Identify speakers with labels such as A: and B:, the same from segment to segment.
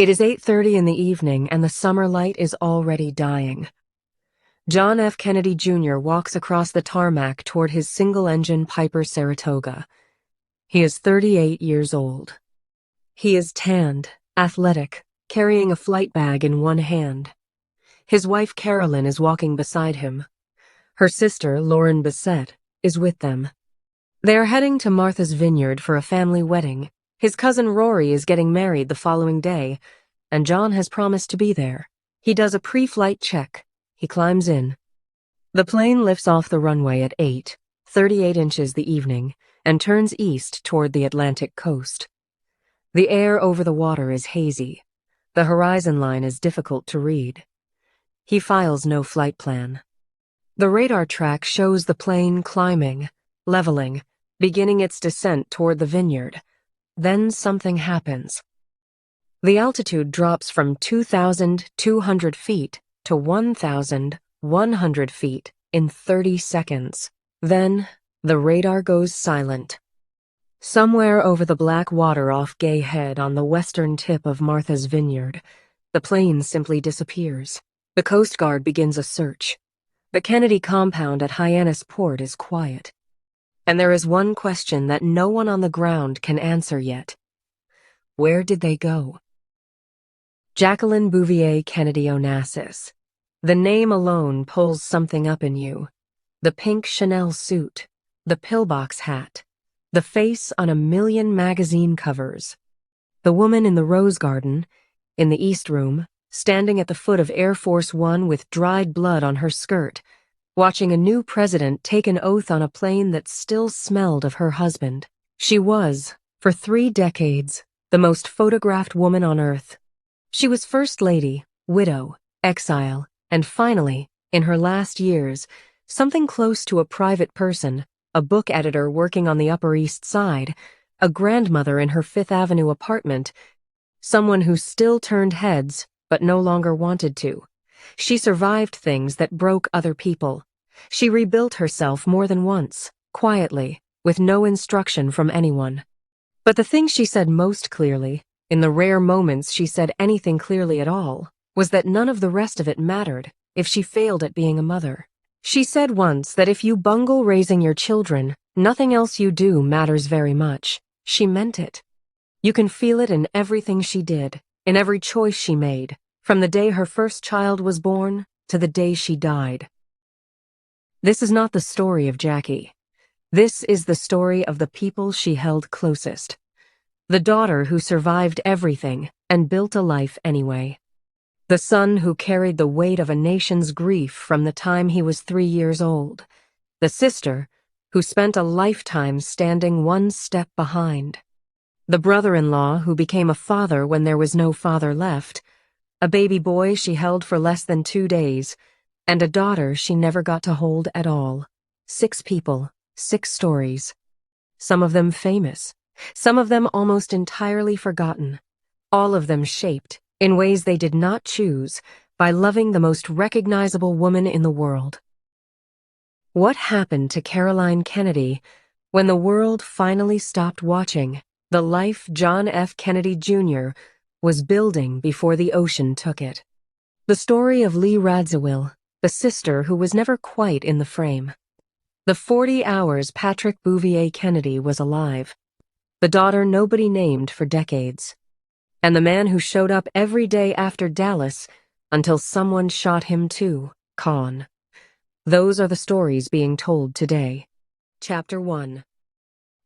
A: It is 8:30 in the evening and the summer light is already dying. John F. Kennedy Jr. walks across the tarmac toward his single-engine Piper Saratoga. He is 38 years old. He is tanned, athletic, carrying a flight bag in one hand. His wife Carolyn is walking beside him. Her sister, Lauren Bissett, is with them. They are heading to Martha's Vineyard for a family wedding. His cousin Rory is getting married the following day, and John has promised to be there. He does a pre-flight check. He climbs in. The plane lifts off the runway at 8:38 inches the evening, and turns east toward the Atlantic coast. The air over the water is hazy. The horizon line is difficult to read. He files no flight plan. The radar track shows the plane climbing, leveling, beginning its descent toward the vineyard. Then something happens. The altitude drops from 2,200 feet to 1,100 feet in 30 seconds. Then, the radar goes silent. Somewhere over the black water off Gay Head on the western tip of Martha's Vineyard, the plane simply disappears. The Coast Guard begins a search. The Kennedy compound at Hyannis Port is quiet. And there is one question that no one on the ground can answer yet. Where did they go? Jacqueline Bouvier Kennedy Onassis. The name alone pulls something up in you. The pink Chanel suit, the pillbox hat, the face on a million magazine covers. The woman in the rose garden, in the East Room, standing at the foot of Air Force One with dried blood on her skirt, watching a new president take an oath on a plane that still smelled of her husband. She was, for 3 decades, the most photographed woman on Earth. She was First Lady, widow, exile, and finally, in her last years, something close to a private person, a book editor working on the Upper East Side, a grandmother in her Fifth Avenue apartment, someone who still turned heads but no longer wanted to. She survived things that broke other people. She rebuilt herself more than once, quietly, with no instruction from anyone. But the thing she said most clearly, in the rare moments she said anything clearly at all, was that none of the rest of it mattered if she failed at being a mother. She said once that if you bungle raising your children, nothing else you do matters very much. She meant it. You can feel it in everything she did, in every choice she made, from the day her first child was born to the day she died. This is not the story of Jackie. This is the story of the people she held closest. The daughter who survived everything and built a life anyway. The son who carried the weight of a nation's grief from the time he was 3 years old. The sister who spent a lifetime standing one step behind. The brother-in-law who became a father when there was no father left. A baby boy she held for less than 2 days, and a daughter she never got to hold at all. 6 people, 6 stories. Some of them famous, some of them almost entirely forgotten. All of them shaped, in ways they did not choose, by loving the most recognizable woman in the world. What happened to Caroline Kennedy when the world finally stopped watching the life John F. Kennedy Jr. was building before the ocean took it? The story of Lee Radziwill, the sister who was never quite in the frame. The 40 hours Patrick Bouvier Kennedy was alive. The daughter nobody named for decades. And the man who showed up every day after Dallas until someone shot him too, Con. Those are the stories being told today. Chapter 1.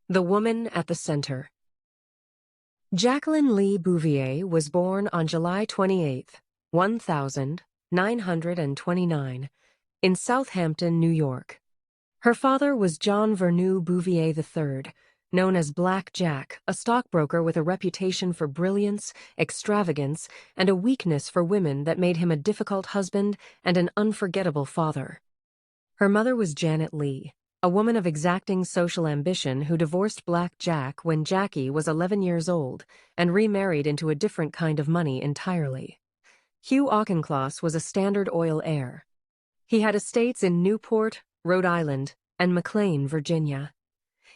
A: The Woman at the Center. Jacqueline Lee Bouvier was born on July 28, 1929, in Southampton, New York. Her father was John Vernew Bouvier III, known as Black Jack, a stockbroker with a reputation for brilliance, extravagance, and a weakness for women that made him a difficult husband and an unforgettable father. Her mother was Janet Lee, a woman of exacting social ambition who divorced Black Jack when Jackie was 11 years old and remarried into a different kind of money entirely. Hugh Auchincloss was a Standard Oil heir. He had estates in Newport, Rhode Island, and McLean, Virginia.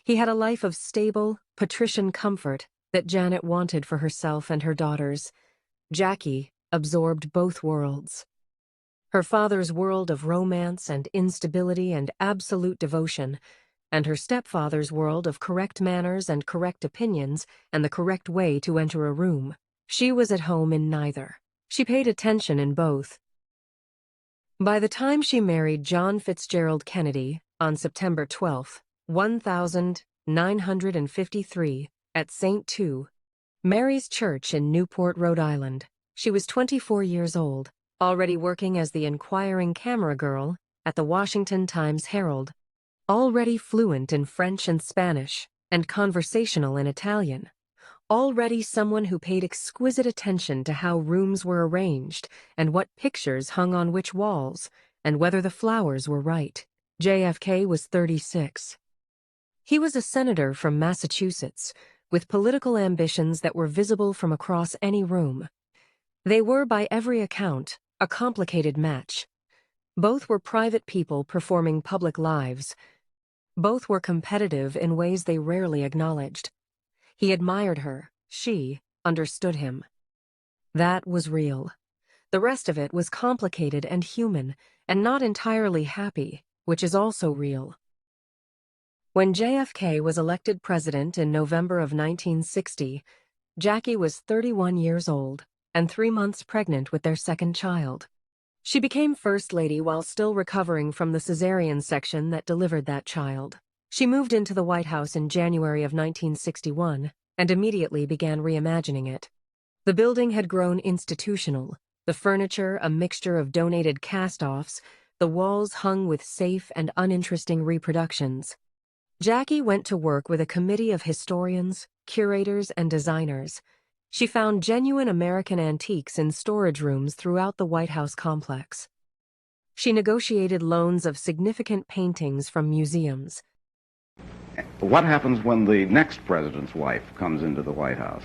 A: He had a life of stable, patrician comfort that Janet wanted for herself and her daughters. Jackie absorbed both worlds. Her father's world of romance and instability and absolute devotion, and her stepfather's world of correct manners and correct opinions and the correct way to enter a room. She was at home in neither. She paid attention in both. By the time she married John Fitzgerald Kennedy on September 12, 1953, at St. Two, Mary's Church in Newport, Rhode Island, she was 24 years old, already working as the inquiring camera girl at the Washington Times-Herald, already fluent in French and Spanish, and conversational in Italian, already someone who paid exquisite attention to how rooms were arranged and what pictures hung on which walls, and whether the flowers were right. JFK was 36. He was a senator from Massachusetts, with political ambitions that were visible from across any room. They were, by every account, a complicated match. Both were private people performing public lives. Both were competitive in ways they rarely acknowledged. He admired her. She understood him. That was real. The rest of it was complicated and human, and not entirely happy, which is also real. When JFK was elected president in November of 1960, Jackie was 31 years old and 3 months pregnant with their second child. She became First Lady while still recovering from the cesarean section that delivered that child. She moved into the White House in January of 1961 and immediately began reimagining it. The building had grown institutional, the furniture a mixture of donated cast-offs, the walls hung with safe and uninteresting reproductions. Jackie went to work with a committee of historians, curators, and designers. She found genuine American antiques in storage rooms throughout the White House complex. She negotiated loans of significant paintings from museums.
B: What happens when the next president's wife comes into the White House?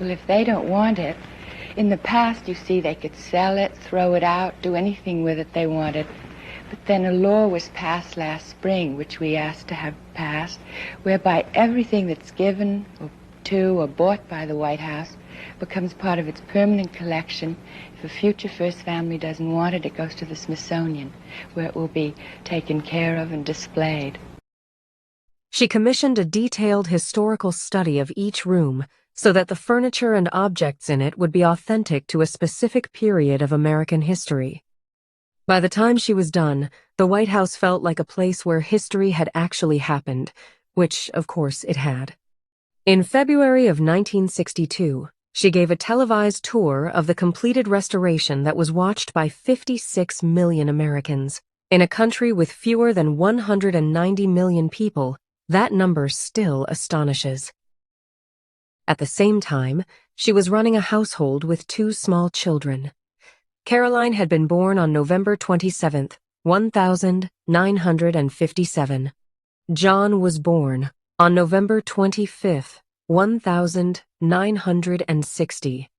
C: Well, if they don't want it, in the past, you see, they could sell it, throw it out, do anything with it they wanted. But then a law was passed last spring, which we asked to have passed, whereby everything that's given to or bought by the White House becomes part of its permanent collection. If a future First Family doesn't want it, it goes to the Smithsonian, where it will be taken care of and displayed.
A: She commissioned a detailed historical study of each room so that the furniture and objects in it would be authentic to a specific period of American history. By the time she was done, the White House felt like a place where history had actually happened, which, of course, it had. In February of 1962, she gave a televised tour of the completed restoration that was watched by 56 million Americans. In a country with fewer than 190 million people, that number still astonishes. At the same time, she was running a household with 2 small children. Caroline had been born on November 27, 1957. John was born on November 25, 1960,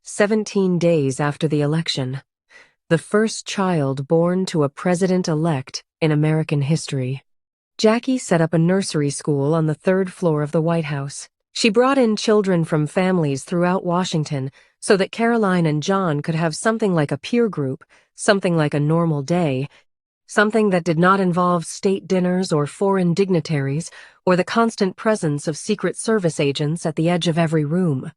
A: 17 days after the election, the first child born to a president-elect in American history. Jackie set up a nursery school on the 3rd floor of the White House. She brought in children from families throughout Washington so that Caroline and John could have something like a peer group, something like a normal day, something that did not involve state dinners or foreign dignitaries or the constant presence of Secret Service agents at the edge of every room.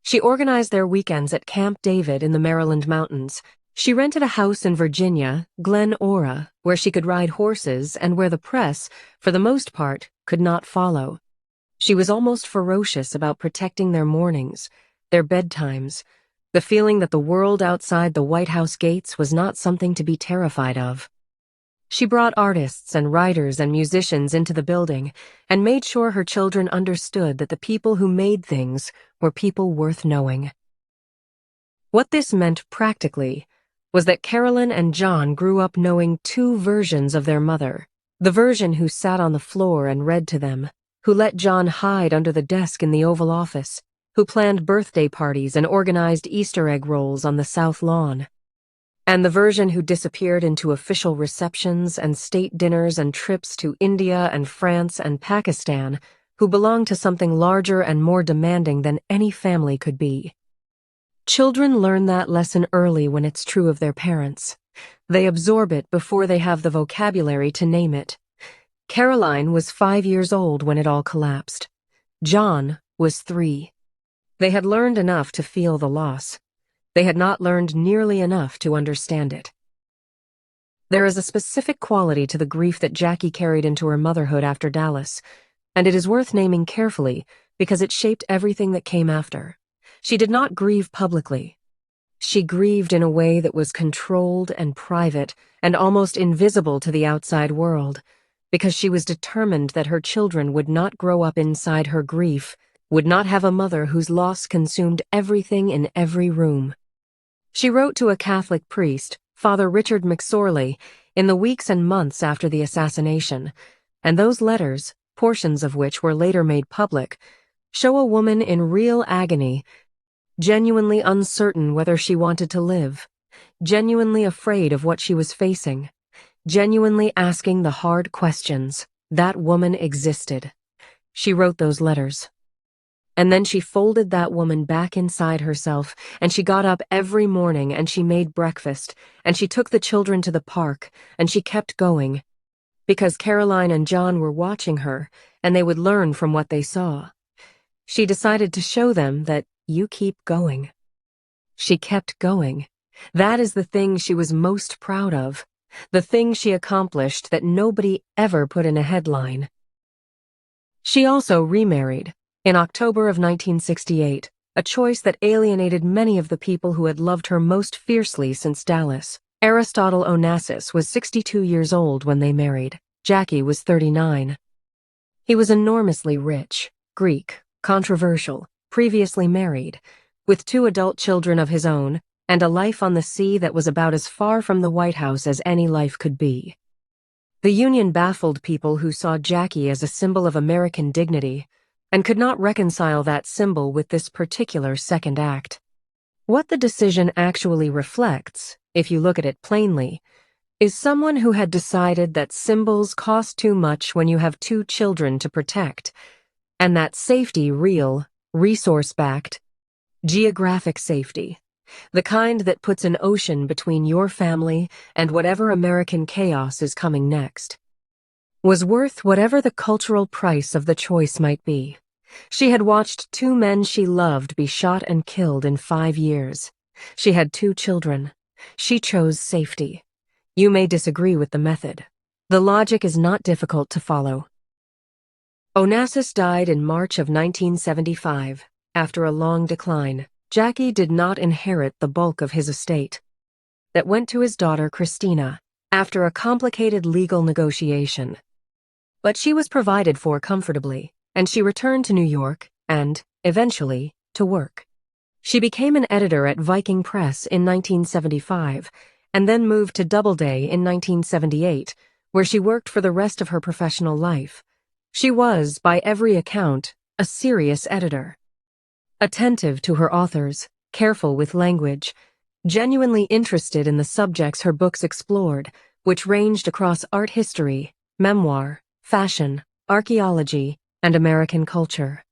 A: She organized their weekends at Camp David in the Maryland mountains. She rented a house in Virginia, Glen Ora, where she could ride horses and where the press, for the most part, could not follow. She was almost ferocious about protecting their mornings, their bedtimes, the feeling that the world outside the White House gates was not something to be terrified of. She brought artists and writers and musicians into the building and made sure her children understood that the people who made things were people worth knowing. What this meant practically was that Carolyn and John grew up knowing 2 versions of their mother, the version who sat on the floor and read to them, who let John hide under the desk in the Oval Office, who planned birthday parties and organized Easter egg rolls on the South Lawn, and the version who disappeared into official receptions and state dinners and trips to India and France and Pakistan, who belonged to something larger and more demanding than any family could be. Children learn that lesson early when it's true of their parents. They absorb it before they have the vocabulary to name it. Caroline was 5 years old when it all collapsed. John was 3. They had learned enough to feel the loss. They had not learned nearly enough to understand it. There is a specific quality to the grief that Jackie carried into her motherhood after Dallas, and it is worth naming carefully because it shaped everything that came after. She did not grieve publicly. She grieved in a way that was controlled and private and almost invisible to the outside world, because she was determined that her children would not grow up inside her grief, would not have a mother whose loss consumed everything in every room. She wrote to a Catholic priest, Father Richard McSorley, in the weeks and months after the assassination, and those letters, portions of which were later made public, show a woman in real agony, genuinely uncertain whether she wanted to live, genuinely afraid of what she was facing, genuinely asking the hard questions. That woman existed. She wrote those letters. And then she folded that woman back inside herself, and she got up every morning and she made breakfast, and she took the children to the park, and she kept going, because Caroline and John were watching her, and they would learn from what they saw. She decided to show them that you keep going. She kept going. That is the thing she was most proud of, the thing she accomplished that nobody ever put in a headline. She also remarried in October of 1968, a choice that alienated many of the people who had loved her most fiercely since Dallas. Aristotle Onassis was 62 years old when they married. Jackie was 39. He was enormously rich, Greek, controversial, previously married, with 2 adult children of his own, and a life on the sea that was about as far from the White House as any life could be. The union baffled people who saw Jackie as a symbol of American dignity, and could not reconcile that symbol with this particular second act. What the decision actually reflects, if you look at it plainly, is someone who had decided that symbols cost too much when you have 2 children to protect, and that safety real, resource-backed, geographic safety, the kind that puts an ocean between your family and whatever American chaos is coming next, was worth whatever the cultural price of the choice might be. She had watched 2 men she loved be shot and killed in 5 years. She had 2 children. She chose safety. You may disagree with the method. The logic is not difficult to follow. Onassis died in March of 1975, after a long decline. Jackie did not inherit the bulk of his estate. That went to his daughter Christina, after a complicated legal negotiation. But she was provided for comfortably, and she returned to New York and, eventually, to work. She became an editor at Viking Press in 1975, and then moved to Doubleday in 1978, where she worked for the rest of her professional life. She was, by every account, a serious editor. Attentive to her authors, careful with language, genuinely interested in the subjects her books explored, which ranged across art history, memoir, fashion, archaeology, and American culture.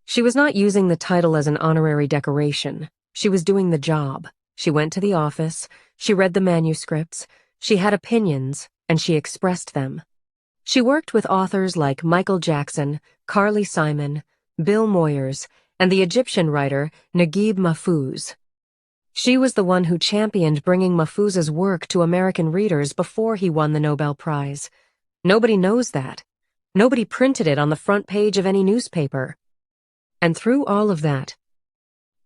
A: She was not using the title as an honorary decoration. She was doing the job. She went to the office, she read the manuscripts, she had opinions, and she expressed them. She worked with authors like Michael Jackson, Carly Simon, Bill Moyers, and the Egyptian writer Naguib Mahfouz. She was the one who championed bringing Mahfouz's work to American readers before he won the Nobel Prize. Nobody knows that. Nobody printed it on the front page of any newspaper. And through all of that,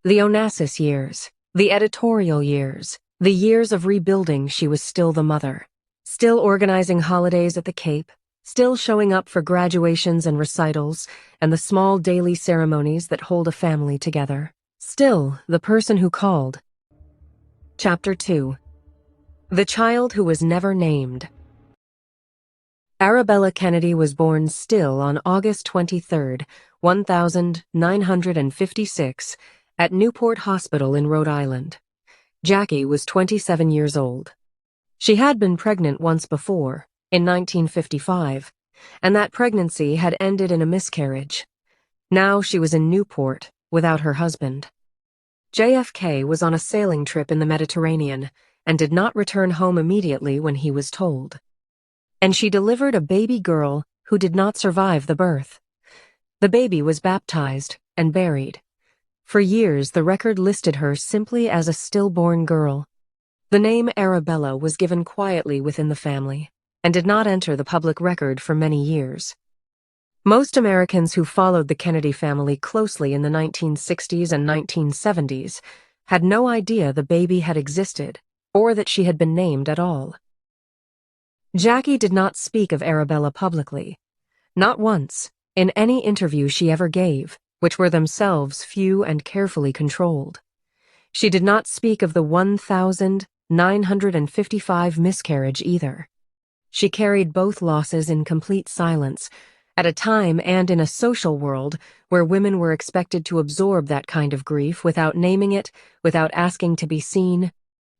A: the Onassis years, the editorial years, the years of rebuilding, she was still the mother. Still organizing holidays at the Cape, still showing up for graduations and recitals, and the small daily ceremonies that hold a family together. Still the person who called. Chapter 2. The Child Who Was Never Named. Arabella Kennedy was born still on August 23, 1956, at Newport Hospital in Rhode Island. Jackie was 27 years old. She had been pregnant once before, in 1955, and that pregnancy had ended in a miscarriage. Now she was in Newport without her husband. JFK was on a sailing trip in the Mediterranean and did not return home immediately when he was told. And she delivered a baby girl who did not survive the birth. The baby was baptized and buried. For years, the record listed her simply as a stillborn girl. The name Arabella was given quietly within the family and did not enter the public record for many years. Most Americans who followed the Kennedy family closely in the 1960s and 1970s had no idea the baby had existed or that she had been named at all. Jackie did not speak of Arabella publicly, not once, in any interview she ever gave, which were themselves few and carefully controlled. She did not speak of the 1,955 miscarriage either. She carried both losses in complete silence, at a time and in a social world where women were expected to absorb that kind of grief without naming it, without asking to be seen,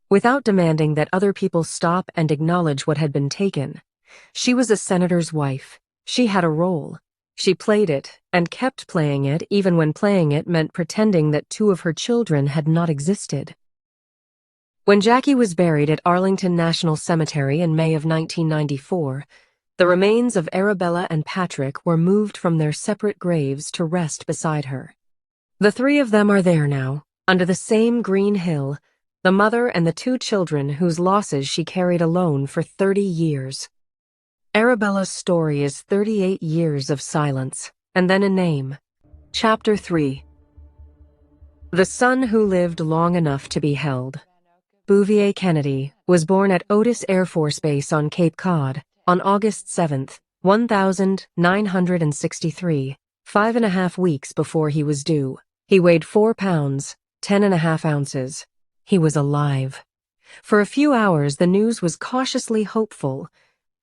A: without demanding that other people stop and acknowledge what had been taken. She was a senator's wife. She had a role. She played it and kept playing it even when playing it meant pretending that two of her children had not existed. When Jackie was buried at Arlington National Cemetery in May of 1994, the remains of Arabella and Patrick were moved from their separate graves to rest beside her. The three of them are there now, under the same green hill, the mother and the two children whose losses she carried alone for 30 years. Arabella's story is 38 years of silence, and then a name. Chapter 3. The son who lived long enough to be held. Bouvier Kennedy was born at Otis Air Force Base on Cape Cod on August 7, 1963, 5.5 weeks before he was due. He weighed 4 pounds, 10.5 ounces. He was alive. For a few hours, the news was cautiously hopeful.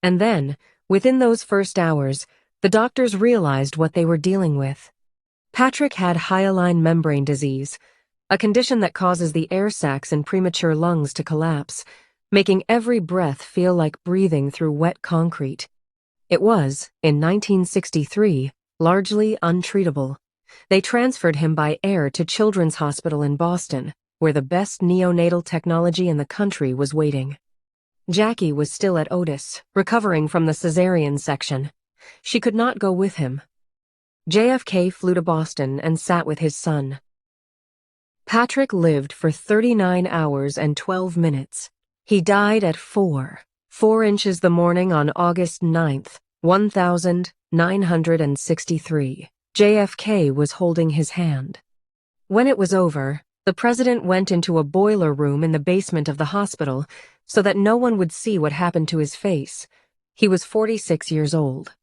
A: And then, within those first hours, the doctors realized what they were dealing with. Patrick had hyaline membrane disease, a condition that causes the air sacs in premature lungs to collapse, making every breath feel like breathing through wet concrete. It was, in 1963, largely untreatable. They transferred him by air to Children's Hospital in Boston, where the best neonatal technology in the country was waiting. Jackie was still at Otis, recovering from the cesarean section. She could not go with him. JFK flew to Boston and sat with his son. Patrick lived for 39 hours and 12 minutes. He died at 4 inches the morning on August 9th, 1963. JFK was holding his hand. When it was over, the president went into a boiler room in the basement of the hospital so that no one would see what happened to his face. He was 46 years old.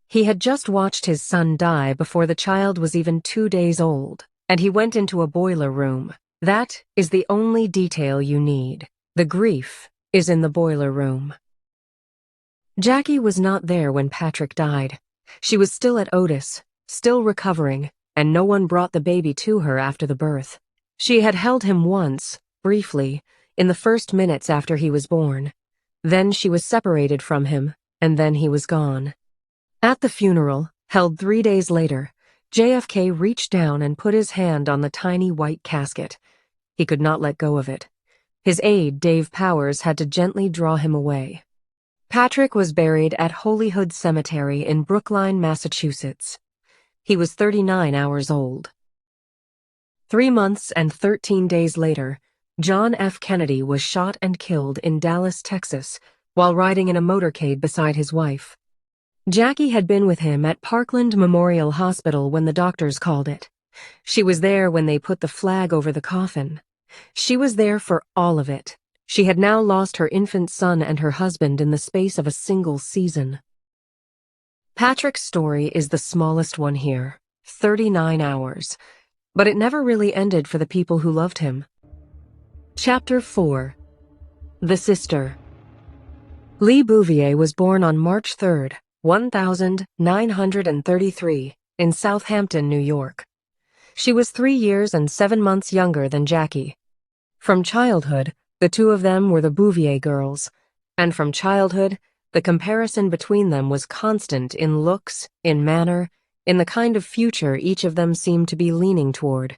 A: He had just watched his son die before the child was even 2 days old, and he went into a boiler room. That is the only detail you need. The grief is in the boiler room. Jackie was not there when Patrick died. She was still at Otis, still recovering, and no one brought the baby to her after the birth. She had held him once, briefly, in the first minutes after he was born. Then she was separated from him, and then he was gone. At the funeral, held 3 days later, JFK reached down and put his hand on the tiny white casket. He could not let go of it. His aide, Dave Powers, had to gently draw him away. Patrick was buried at Holyhood Cemetery in Brookline, Massachusetts. He was 39 hours old. 3 months and 13 days later, John F. Kennedy was shot and killed in Dallas, Texas, while riding in a motorcade beside his wife. Jackie had been with him at Parkland Memorial Hospital when the doctors called it. She was there when they put the flag over the coffin. She was there for all of it. She had now lost her infant son and her husband in the space of a single season. Patrick's story is the smallest one here, 39 hours, but it never really ended for the people who loved him. Chapter 4. The Sister. Lee Bouvier was born on March 3, 1933, in Southampton, New York. She was 3 years and 7 months younger than Jackie. From childhood, the two of them were the Bouvier girls, and from childhood, the comparison between them was constant in looks, in manner, in the kind of future each of them seemed to be leaning toward.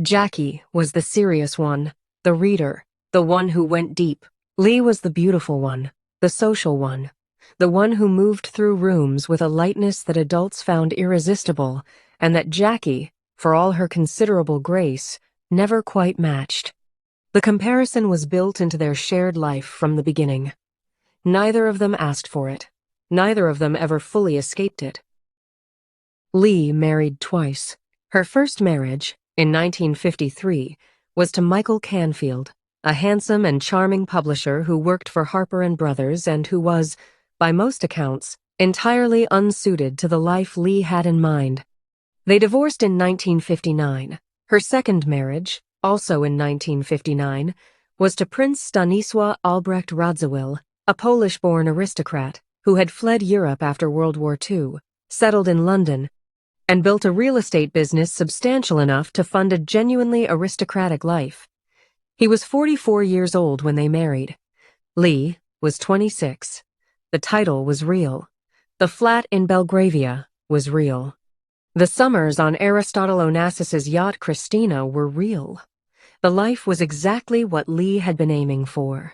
A: Jackie was the serious one, the reader, the one who went deep. Lee was the beautiful one, the social one, the one who moved through rooms with a lightness that adults found irresistible, and that Jackie, for all her considerable grace, never quite matched. The comparison was built into their shared life from the beginning. Neither of them asked for it. Neither of them ever fully escaped it. Lee married twice. Her first marriage, in 1953, was to Michael Canfield, a handsome and charming publisher who worked for Harper & Brothers and who was, by most accounts, entirely unsuited to the life Lee had in mind. They divorced in 1959. Her second marriage, also in 1959, was to Prince Stanisław Albrecht Radziwiłł, a Polish-born aristocrat who had fled Europe after World War II, settled in London, and built a real estate business substantial enough to fund a genuinely aristocratic life. He was 44 years old when they married. Lee was 26. The title was real. The flat in Belgravia was real. The summers on Aristotle Onassis's yacht Christina were real. The life was exactly what Lee had been aiming for.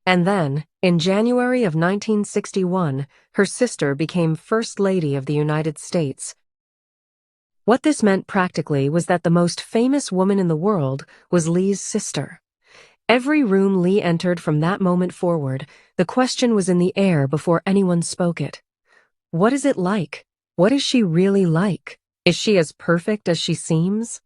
A: And then, in January of 1961, her sister became First Lady of the United States. What this meant practically was that the most famous woman in the world was Lee's sister. Every room Lee entered from that moment forward, the question was in the air before anyone spoke it. What is it like? What is she really like? Is she as perfect as she seems?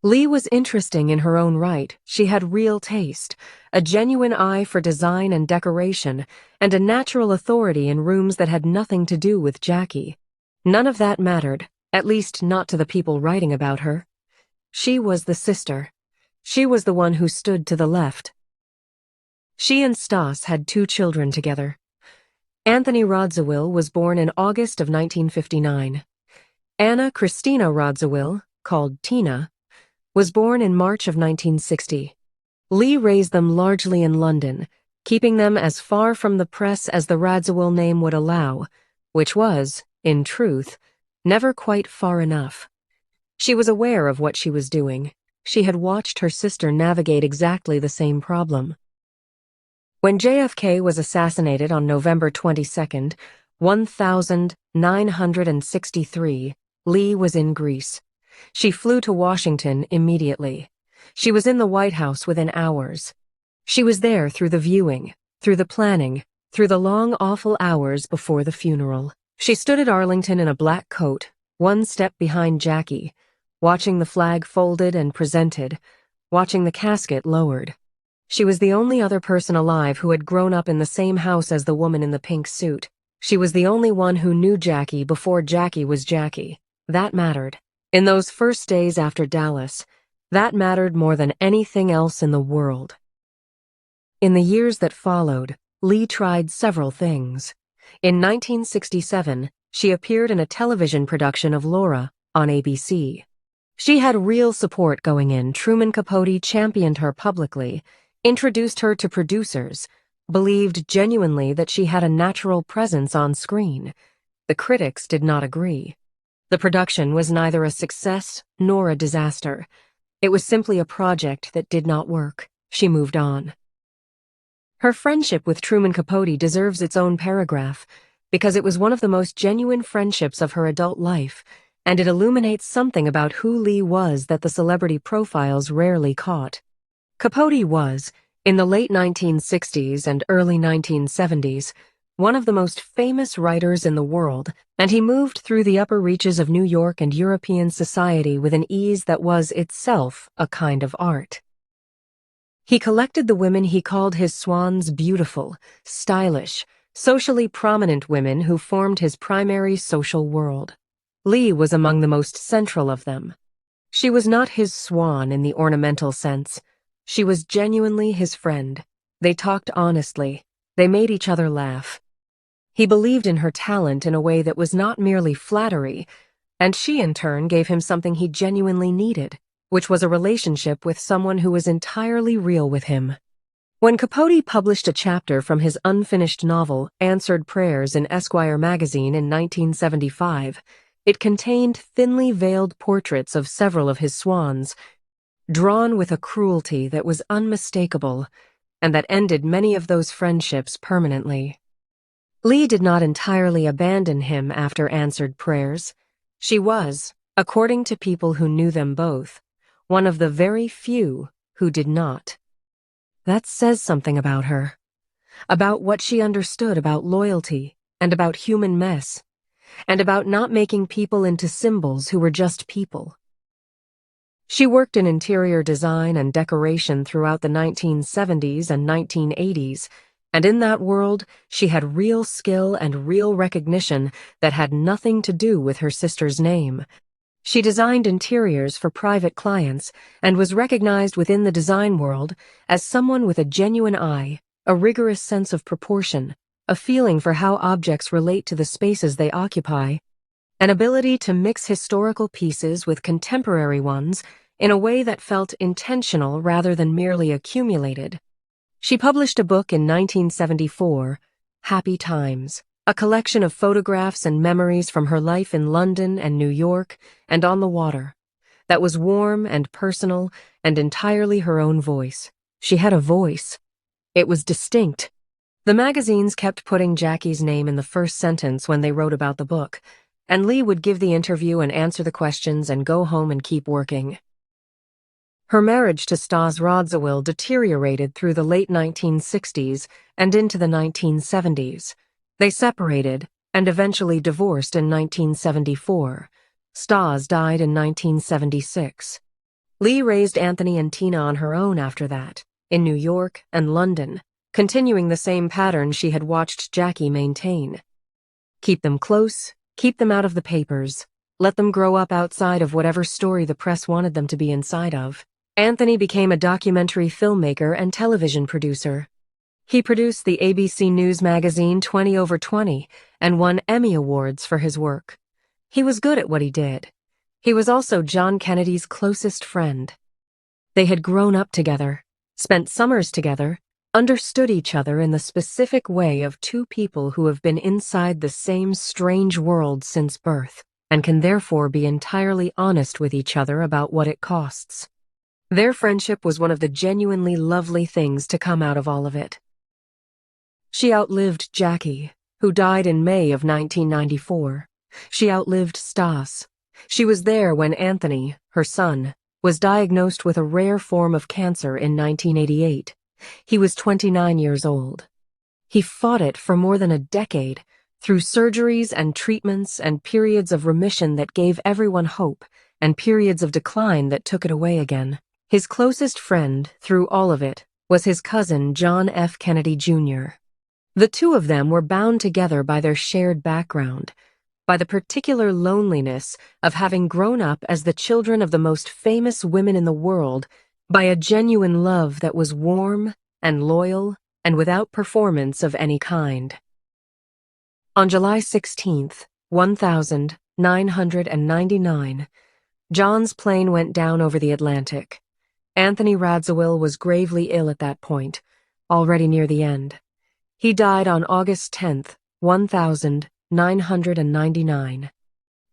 A: Lee was interesting in her own right. She had real taste, a genuine eye for design and decoration, and a natural authority in rooms that had nothing to do with Jackie. None of that mattered, at least not to the people writing about her. She was the sister. She was the one who stood to the left. She and Stas had 2 children together. Anthony Radziwiłł was born in August of 1959. Anna Christina Radziwiłł, called Tina, was born in March of 1960. Lee raised them largely in London, keeping them as far from the press as the Radziwiłł name would allow, which was, in truth, never quite far enough. She was aware of what she was doing. She had watched her sister navigate exactly the same problem. When JFK was assassinated on November 22, 1963, Lee was in Greece. She flew to Washington immediately. She was in the White House within hours. She was there through the viewing, through the planning, through the long, awful hours before the funeral. She stood at Arlington in a black coat, one step behind Jackie, watching the flag folded and presented, watching the casket lowered. She was the only other person alive who had grown up in the same house as the woman in the pink suit. She was the only one who knew Jackie before Jackie was Jackie. That mattered. In those first days after Dallas, that mattered more than anything else in the world. In the years that followed, Lee tried several things. In 1967, she appeared in a television production of Laura on ABC. She had real support going in. Truman Capote championed her publicly, introduced her to producers, believed genuinely that she had a natural presence on screen. The critics did not agree. The production was neither a success nor a disaster. It was simply a project that did not work. She moved on. Her friendship with Truman Capote deserves its own paragraph, because it was one of the most genuine friendships of her adult life, and it illuminates something about who Lee was that the celebrity profiles rarely caught. Capote was, in the late 1960s and early 1970s, one of the most famous writers in the world, and he moved through the upper reaches of New York and European society with an ease that was itself a kind of art. He collected the women he called his swans beautiful, stylish, socially prominent women who formed his primary social world. Lee was among the most central of them. She was not his swan in the ornamental sense. She was genuinely his friend. They talked honestly. They made each other laugh. He believed in her talent in a way that was not merely flattery, and she in turn gave him something he genuinely needed, which was a relationship with someone who was entirely real with him. When Capote published a chapter from his unfinished novel, Answered Prayers, in Esquire magazine in 1975, It contained thinly veiled portraits of several of his swans, drawn with a cruelty that was unmistakable and that ended many of those friendships permanently. Lee did not entirely abandon him after answered prayers. She was, according to people who knew them both, one of the very few who did not. That says something about her, about what she understood about loyalty and about human mess, and about not making people into symbols who were just people. She worked in interior design and decoration throughout the 1970s and 1980s, and in that world, she had real skill and real recognition that had nothing to do with her sister's name. She designed interiors for private clients and was recognized within the design world as someone with a genuine eye, a rigorous sense of proportion, a feeling for how objects relate to the spaces they occupy, an ability to mix historical pieces with contemporary ones in a way that felt intentional rather than merely accumulated. She published a book in 1974, Happy Times, a collection of photographs and memories from her life in London and New York and on the water, that was warm and personal and entirely her own voice. She had a voice. It was distinct. The magazines kept putting Jackie's name in the first sentence when they wrote about the book, and Lee would give the interview and answer the questions and go home and keep working. Her marriage to Stas Radziwill deteriorated through the late 1960s and into the 1970s. They separated and eventually divorced in 1974. Stas died in 1976. Lee raised Anthony and Tina on her own after that, in New York and London, continuing the same pattern she had watched Jackie maintain. Keep them close, keep them out of the papers, let them grow up outside of whatever story the press wanted them to be inside of. Anthony became a documentary filmmaker and television producer. He produced the ABC News magazine 20/20 and won Emmy Awards for his work. He was good at what he did. He was also John Kennedy's closest friend. They had grown up together, spent summers together, understood each other in the specific way of two people who have been inside the same strange world since birth, and can therefore be entirely honest with each other about what it costs. Their friendship was one of the genuinely lovely things to come out of all of it. She outlived Jackie, who died in May of 1994. She outlived Stas. She was there when Anthony, her son, was diagnosed with a rare form of cancer in 1988. He was 29 years old. He fought it for more than a decade, through surgeries and treatments and periods of remission that gave everyone hope, and periods of decline that took it away again. His closest friend, through all of it, was his cousin John F. Kennedy Jr. The two of them were bound together by their shared background, by the particular loneliness of having grown up as the children of the most famous women in the world, by a genuine love that was warm and loyal and without performance of any kind. On July 16th, 1999, John's plane went down over the Atlantic. Anthony Radziwill was gravely ill at that point, already near the end. He died on August 10th, 1999.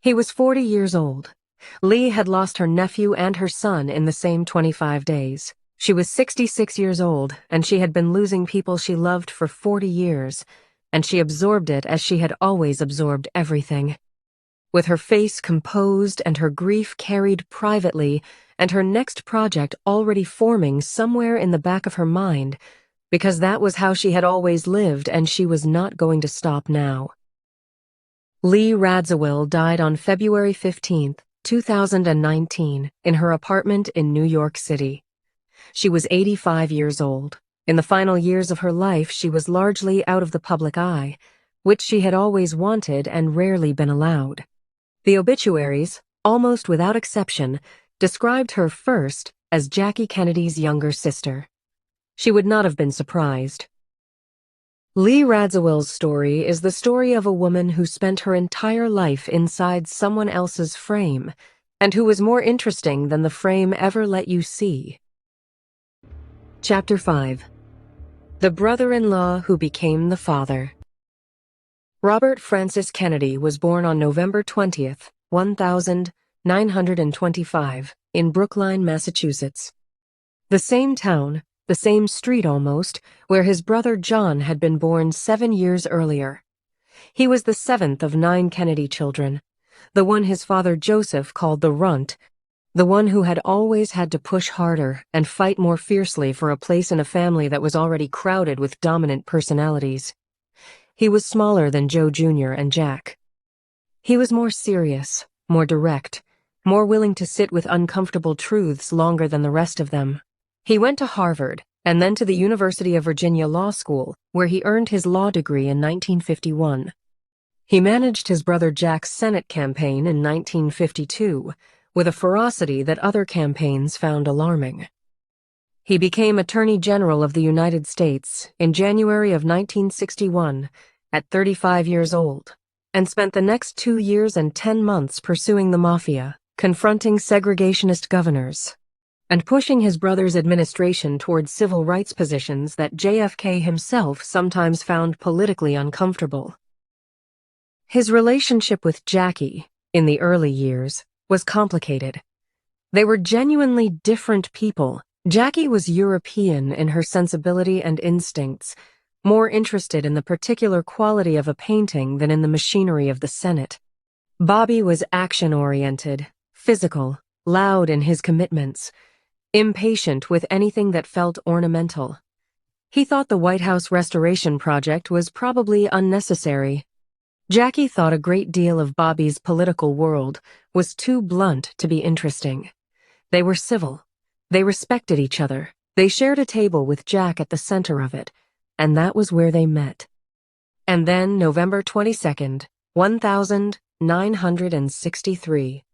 A: He was 40 years old. Lee had lost her nephew and her son in the same 25 days. She was 66 years old, and she had been losing people she loved for 40 years, and she absorbed it as she had always absorbed everything. With her face composed and her grief carried privately, and her next project already forming somewhere in the back of her mind, because that was how she had always lived and she was not going to stop now. Lee Radziwill died on February 15th, 2019, in her apartment in New York City. She was 85 years old. In the final years of her life, she was largely out of the public eye, which she had always wanted and rarely been allowed. The obituaries, almost without exception, described her first as Jackie Kennedy's younger sister. She would not have been surprised. Lee Radziwill's story is the story of a woman who spent her entire life inside someone else's frame, and who was more interesting than the frame ever let you see. Chapter 5. The Brother-in-Law Who Became the Father. Robert Francis Kennedy was born on November 20th, 1925, in Brookline, Massachusetts. The same town, the same street almost, where his brother John had been born 7 years earlier. He was the 7th of 9 Kennedy children, the one his father Joseph called the runt, the one who had always had to push harder and fight more fiercely for a place in a family that was already crowded with dominant personalities. He was smaller than Joe Jr. and Jack. He was more serious, more direct, more willing to sit with uncomfortable truths longer than the rest of them. He went to Harvard and then to the University of Virginia Law School, where he earned his law degree in 1951. He managed his brother Jack's Senate campaign in 1952 with a ferocity that other campaigns found alarming. He became Attorney General of the United States in January of 1961 at 35 years old, and spent the next 2 years and 10 months pursuing the mafia, confronting segregationist governors, and pushing his brother's administration towards civil rights positions that JFK himself sometimes found politically uncomfortable. His relationship with Jackie, in the early years, was complicated. They were genuinely different people. Jackie was European in her sensibility and instincts, more interested in the particular quality of a painting than in the machinery of the Senate. Bobby was action-oriented, physical, loud in his commitments, impatient with anything that felt ornamental. He thought the White House restoration project was probably unnecessary. Jackie thought a great deal of Bobby's political world was too blunt to be interesting. They were civil. They respected each other. They shared a table with Jack at the center of it, and that was where they met. And then, November 22nd, 1963.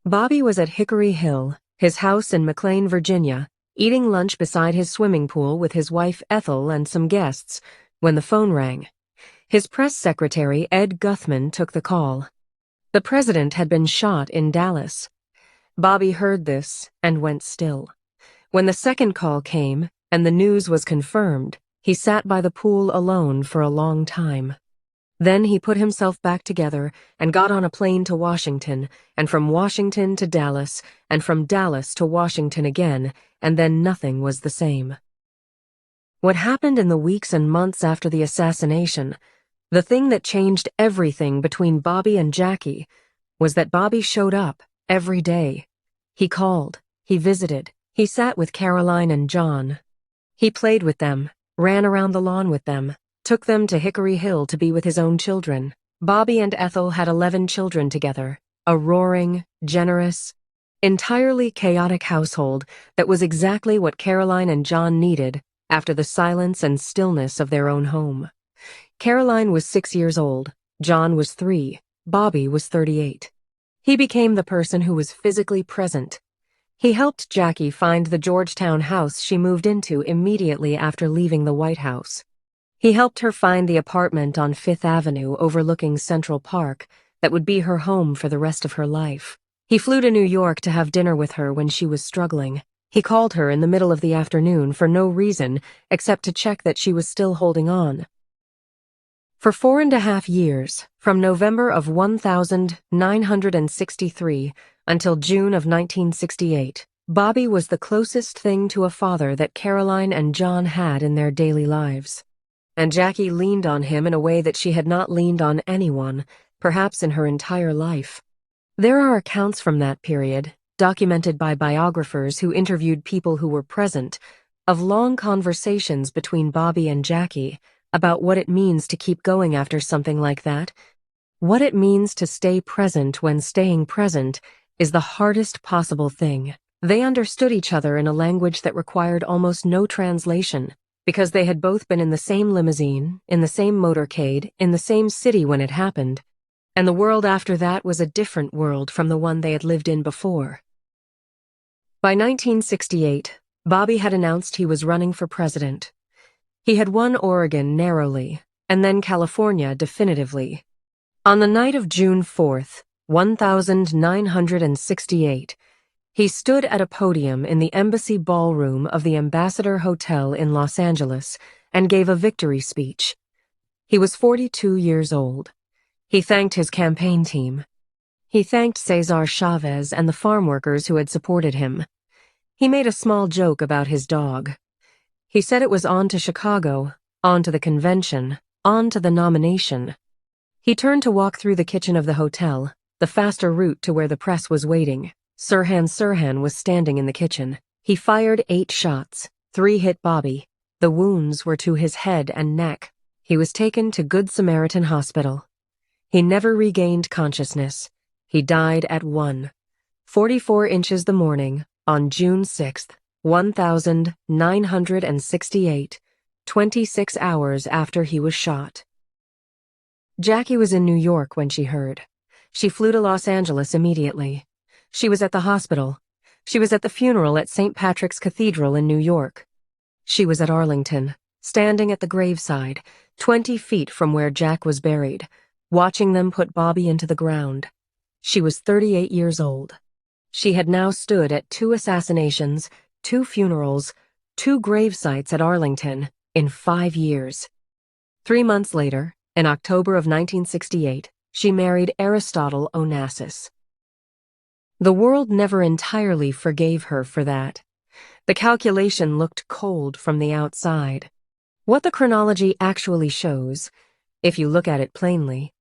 A: Bobby was at Hickory Hill, his house in McLean, Virginia, eating lunch beside his swimming pool with his wife Ethel and some guests, when the phone rang. His press secretary, Ed Guthman, took the call. The president had been shot in Dallas. Bobby heard this and went still. When the second call came, and the news was confirmed, he sat by the pool alone for a long time. Then he put himself back together and got on a plane to Washington, and from Washington to Dallas, and from Dallas to Washington again, and then nothing was the same. What happened in the weeks and months after the assassination, the thing that changed everything between Bobby and Jackie, was that Bobby showed up every day. He called, he visited, he sat with Caroline and John. He played with them, ran around the lawn with them, took them to Hickory Hill to be with his own children. Bobby and Ethel had 11 children together, a roaring, generous, entirely chaotic household that was exactly what Caroline and John needed after the silence and stillness of their own home. Caroline was 6 years old, John was 3, Bobby was 38. He became the person who was physically present. He helped Jackie find the Georgetown house she moved into immediately after leaving the White House. He helped her find the apartment on Fifth Avenue overlooking Central Park that would be her home for the rest of her life. He flew to New York to have dinner with her when she was struggling. He called her in the middle of the afternoon for no reason except to check that she was still holding on. For 4.5 years, from November of 1963 until June of 1968, Bobby was the closest thing to a father that Caroline and John had in their daily lives. And Jackie leaned on him in a way that she had not leaned on anyone, perhaps in her entire life. There are accounts from that period, documented by biographers who interviewed people who were present, of long conversations between Bobby and Jackie about what it means to keep going after something like that, what it means to stay present when staying present is the hardest possible thing. They understood each other in a language that required almost no translation, because they had both been in the same limousine, in the same motorcade, in the same city when it happened, and the world after that was a different world from the one they had lived in before. By 1968, Bobby had announced he was running for president. He had won Oregon narrowly, and then California definitively. On the night of June 4th, 1968, he stood at a podium in the Embassy Ballroom of the Ambassador Hotel in Los Angeles and gave a victory speech. He was 42 years old. He thanked his campaign team. He thanked Cesar Chavez and the farm workers who had supported him. He made a small joke about his dog. He said it was on to Chicago, on to the convention, on to the nomination. He turned to walk through the kitchen of the hotel, the faster route to where the press was waiting. Sirhan was standing in the kitchen. He fired 8 shots. 3 hit Bobby. The wounds were to his head and neck. He was taken to Good Samaritan Hospital. He never regained consciousness. He died at 1:44 inches the morning on June 6th, 1968, 26 hours after he was shot. Jackie was in New York when she heard. She flew to Los Angeles immediately. She was at the hospital. She was at the funeral at St. Patrick's Cathedral in New York. She was at Arlington, standing at the graveside, 20 feet from where Jack was buried, watching them put Bobby into the ground. She was 38 years old. She had now stood at 2 assassinations, 2 funerals, 2 grave sites at Arlington in 5 years. 3 months later, in October of 1968, she married Aristotle Onassis. The world never entirely forgave her for that. The calculation looked cold from the outside. What the chronology actually shows, if you look at it plainly,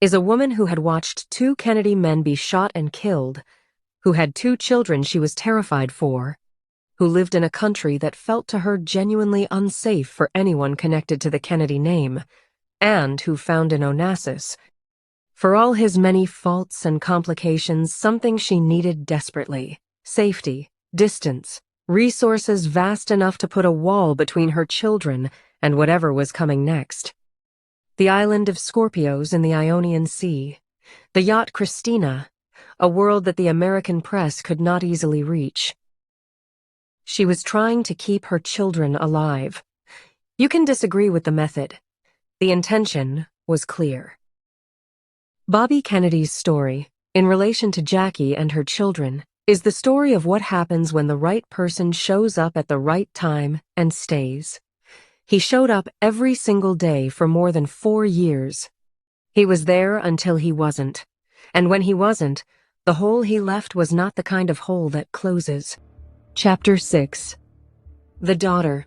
A: is a woman who had watched 2 Kennedy men be shot and killed, who had 2 children she was terrified for, who lived in a country that felt to her genuinely unsafe for anyone connected to the Kennedy name, and who found in Onassis, for all his many faults and complications, something she needed desperately: safety, distance, resources vast enough to put a wall between her children and whatever was coming next. The island of Scorpios in the Ionian Sea, the yacht Christina, a world that the American press could not easily reach. She was trying to keep her children alive. You can disagree with the method. The intention was clear. Bobby Kennedy's story, in relation to Jackie and her children, is the story of what happens when the right person shows up at the right time and stays. He showed up every single day for more than 4 years. He was there until he wasn't. And when he wasn't, the hole he left was not the kind of hole that closes. Chapter 6. The Daughter.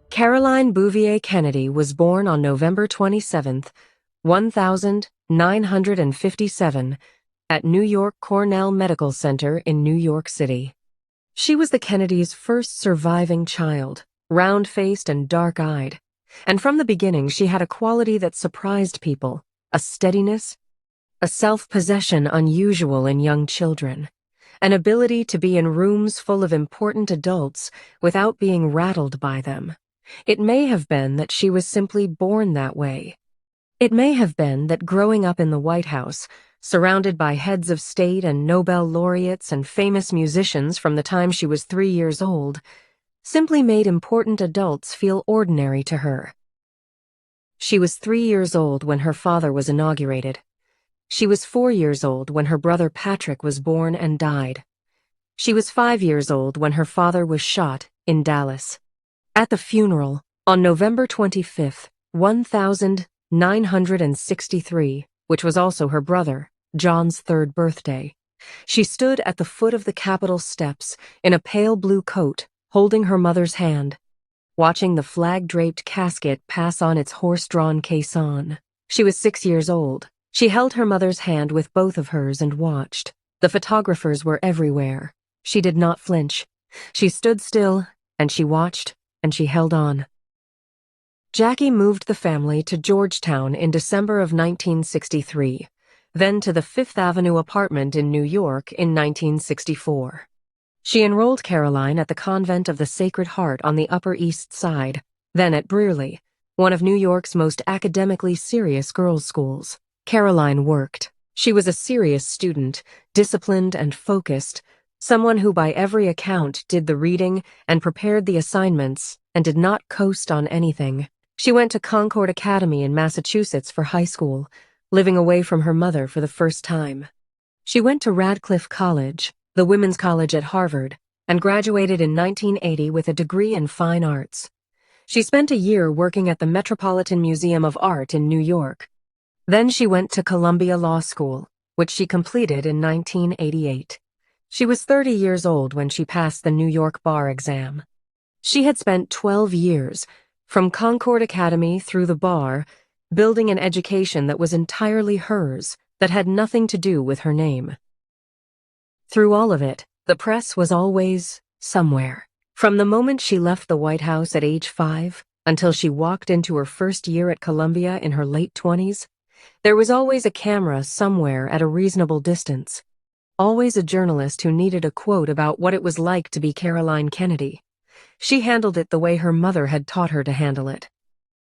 A: Caroline Bouvier Kennedy was born on November 27th, 1957, at New York Cornell Medical Center in New York City. She was the Kennedys' first surviving child, round-faced and dark-eyed, and from the beginning she had a quality that surprised people: a steadiness, a self-possession unusual in young children, an ability to be in rooms full of important adults without being rattled by them. It may have been that she was simply born that way. It may have been that growing up in the White House, surrounded by heads of state and Nobel laureates and famous musicians from the time she was 3 years old, simply made important adults feel ordinary to her. She was 3 years old when her father was inaugurated. She was 4 years old when her brother Patrick was born and died. She was 5 years old when her father was shot in Dallas. At the funeral, on November 25th, 1963, which was also her brother, John's 3rd birthday, she stood at the foot of the Capitol steps in a pale blue coat, holding her mother's hand, watching the flag-draped casket pass on its horse-drawn caisson. She was 6 years old. She held her mother's hand with both of hers and watched. The photographers were everywhere. She did not flinch. She stood still, and she watched, and she held on. Jackie moved the family to Georgetown in December of 1963, then to the Fifth Avenue apartment in New York in 1964. She enrolled Caroline at the Convent of the Sacred Heart on the Upper East Side, then at Brearley, one of New York's most academically serious girls' schools. Caroline worked. She was a serious student, disciplined and focused, someone who by every account did the reading and prepared the assignments and did not coast on anything. She went to Concord Academy in Massachusetts for high school, living away from her mother for the first time. She went to Radcliffe College, the women's college at Harvard, and graduated in 1980 with a degree in fine arts. She spent a year working at the Metropolitan Museum of Art in New York. Then she went to Columbia Law School, which she completed in 1988. She was 30 years old when she passed the New York bar exam. She had spent 12 years, from Concord Academy through the bar, building an education that was entirely hers, that had nothing to do with her name. Through all of it, the press was always somewhere. From the moment she left the White House at age 5 until she walked into her first year at Columbia in her late 20s, there was always a camera somewhere at a reasonable distance. Always a journalist who needed a quote about what it was like to be Caroline Kennedy. She handled it the way her mother had taught her to handle it.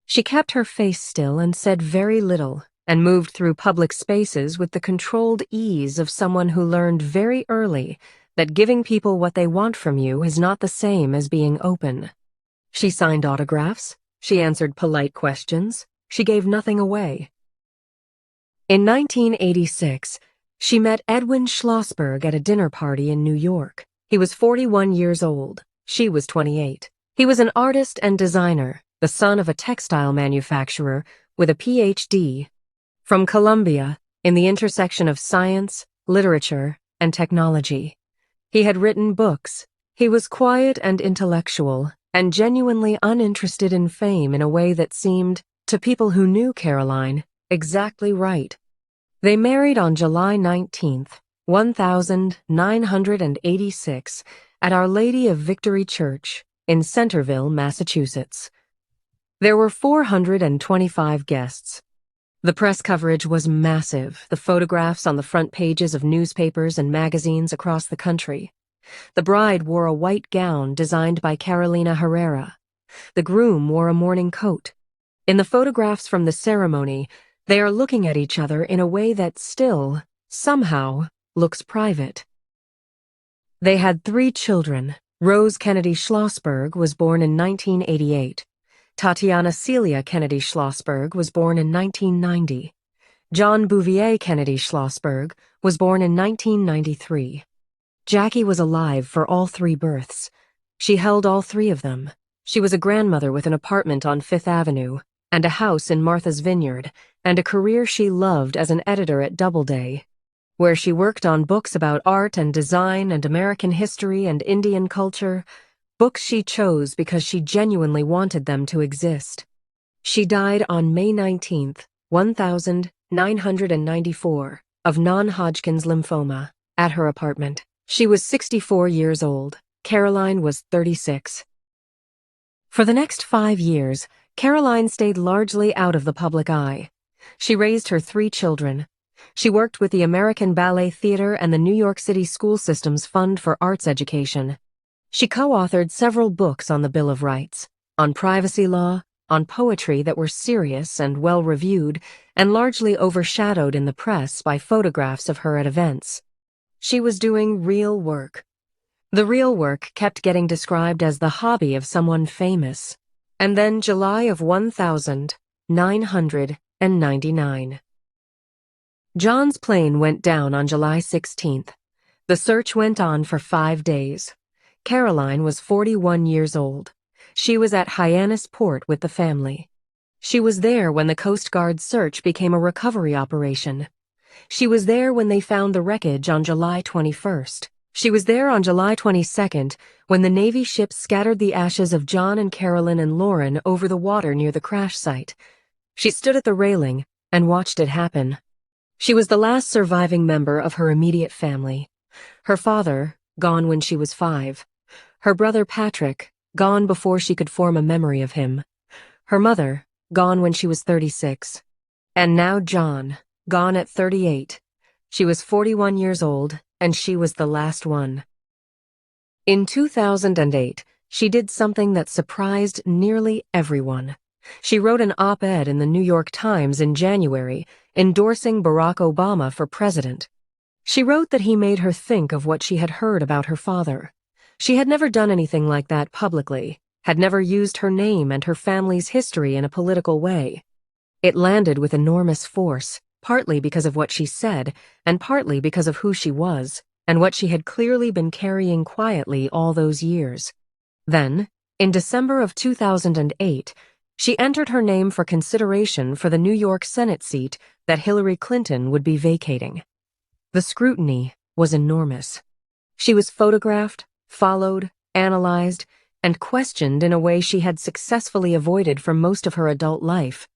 A: She kept her face still and said very little, and moved through public spaces with the controlled ease of someone who learned very early that giving people what they want from you is not the same as being open. She signed autographs, she answered polite questions, she gave nothing away. In 1986, she met Edwin Schlossberg at a dinner party in New York. He was 41 years old. She was 28. He was an artist and designer, the son of a textile manufacturer with a Ph.D. from Columbia in the intersection of science, literature, and technology. He had written books. He was quiet and intellectual, and genuinely uninterested in fame in a way that seemed, to people who knew Caroline, exactly right. They married on July 19th, 1986, at Our Lady of Victory Church in Centerville, Massachusetts. There were 425 guests. The press coverage was massive, the photographs on the front pages of newspapers and magazines across the country. The bride wore a white gown designed by Carolina Herrera. The groom wore a morning coat. In the photographs from the ceremony, they are looking at each other in a way that still, somehow, looks private. They had 3 children. Rose Kennedy Schlossberg was born in 1988. Tatiana Celia Kennedy Schlossberg was born in 1990. John Bouvier Kennedy Schlossberg was born in 1993. Jackie was alive for all 3 births. She held all 3 of them. She was a grandmother with an apartment on Fifth Avenue, and a house in Martha's Vineyard, and a career she loved as an editor at Doubleday, where she worked on books about art and design and American history and Indian culture, books she chose because she genuinely wanted them to exist. She died on May 19th, 1994, of non-Hodgkin's lymphoma, at her apartment. She was 64 years old. Caroline was 36. For the next 5 years, Caroline stayed largely out of the public eye. She raised her 3 children. She worked with the American Ballet Theater and the New York City School System's Fund for Arts Education. She co-authored several books on the Bill of Rights, on privacy law, on poetry that were serious and well-reviewed, and largely overshadowed in the press by photographs of her at events. She was doing real work. The real work kept getting described as the hobby of someone famous. And then July of 1999. John's plane went down on July 16th. The search went on for 5 days. Caroline was 41 years old. She was at Hyannis Port with the family. She was there when the Coast Guard search became a recovery operation. She was there when they found the wreckage on July 21st. She was there on July 22nd when the Navy ships scattered the ashes of John and Carolyn and Lauren over the water near the crash site. She stood at the railing and watched it happen. She was the last surviving member of her immediate family. Her father, gone when she was 5. Her brother Patrick, gone before she could form a memory of him. Her mother, gone when she was 36. And now John, gone at 38. She was 41 years old, and she was the last one. In 2008, she did something that surprised nearly everyone. She wrote an op-ed in the New York Times in January, endorsing Barack Obama for president. She wrote that he made her think of what she had heard about her father. She had never done anything like that publicly, had never used her name and her family's history in a political way. It landed with enormous force, partly because of what she said, and partly because of who she was, and what she had clearly been carrying quietly all those years. Then, in December of 2008, she entered her name for consideration for the New York Senate seat that Hillary Clinton would be vacating. The scrutiny was enormous. She was photographed, followed, analyzed, and questioned in a way she had successfully avoided for most of her adult life.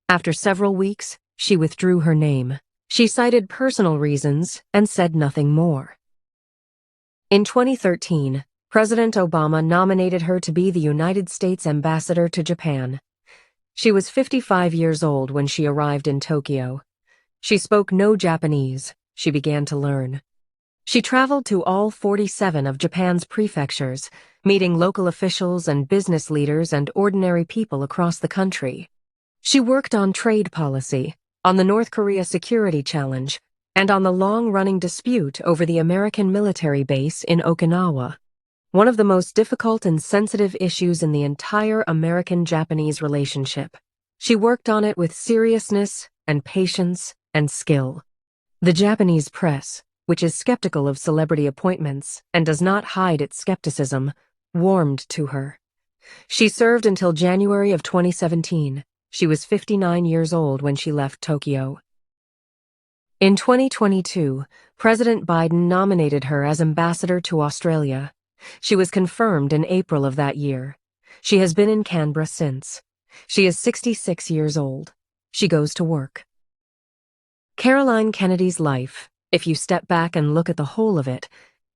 A: After several weeks, she withdrew her name. She cited personal reasons and said nothing more. In 2013, President Obama nominated her to be the United States ambassador to Japan. She was 55 years old when she arrived in Tokyo. She spoke no Japanese. She began to learn. She traveled to all 47 of Japan's prefectures, meeting local officials and business leaders and ordinary people across the country. She worked on trade policy, on the North Korea security challenge, and on the long-running dispute over the American military base in Okinawa, one of the most difficult and sensitive issues in the entire American-Japanese relationship. She worked on it with seriousness and patience and skill. The Japanese press, which is skeptical of celebrity appointments and does not hide its skepticism, warmed to her. She served until January of 2017. She was 59 years old when she left Tokyo. In 2022, President Biden nominated her as ambassador to Australia. She was confirmed in April of that year. She has been in Canberra since. She is 66 years old. She goes to work. Caroline Kennedy's life, if you step back and look at the whole of it,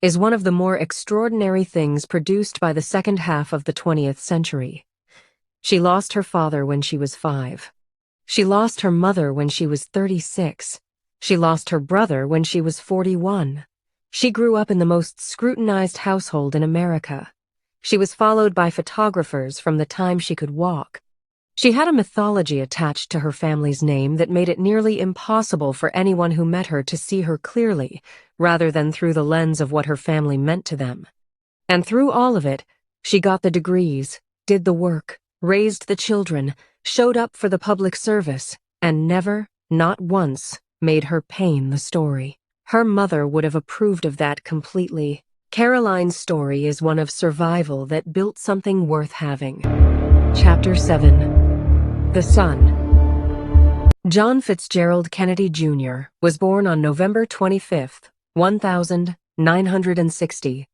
A: is one of the more extraordinary things produced by the second half of the 20th century. She lost her father when she was 5. She lost her mother when she was 36. She lost her brother when she was 41. She grew up in the most scrutinized household in America. She was followed by photographers from the time she could walk. She had a mythology attached to her family's name that made it nearly impossible for anyone who met her to see her clearly, rather than through the lens of what her family meant to them. And through all of it, she got the degrees, did the work, raised the children, showed up for the public service, and never, not once, made her pain the story. Her mother would have approved of that completely. Caroline's story is one of survival that built something worth having. Chapter 7. The Sun. John Fitzgerald Kennedy, Jr. was born on November 25, 1960,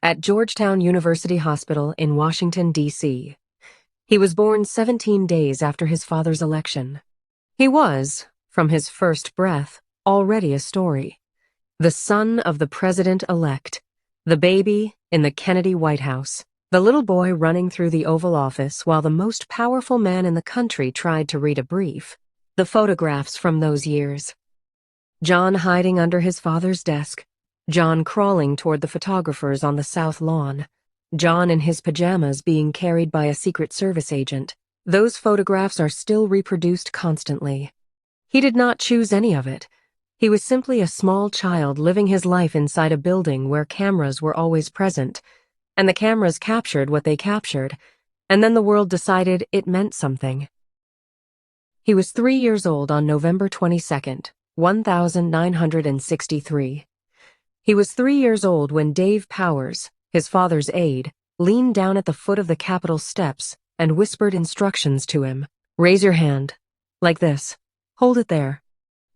A: at Georgetown University Hospital in Washington, D.C. He was born 17 days after his father's election. He was, from his first breath, already a story. The son of the president-elect, the baby in the Kennedy White House, the little boy running through the Oval Office while the most powerful man in the country tried to read a brief. The photographs from those years. John hiding under his father's desk, John crawling toward the photographers on the South Lawn, John in his pajamas being carried by a Secret Service agent. Those photographs are still reproduced constantly. He did not choose any of it. He was simply a small child living his life inside a building where cameras were always present, and the cameras captured what they captured, and then the world decided it meant something. He was 3 years old on November 22nd, 1963. He was 3 years old when Dave Powers, his father's aide, leaned down at the foot of the Capitol steps and whispered instructions to him. Raise your hand. Like this. Hold it there.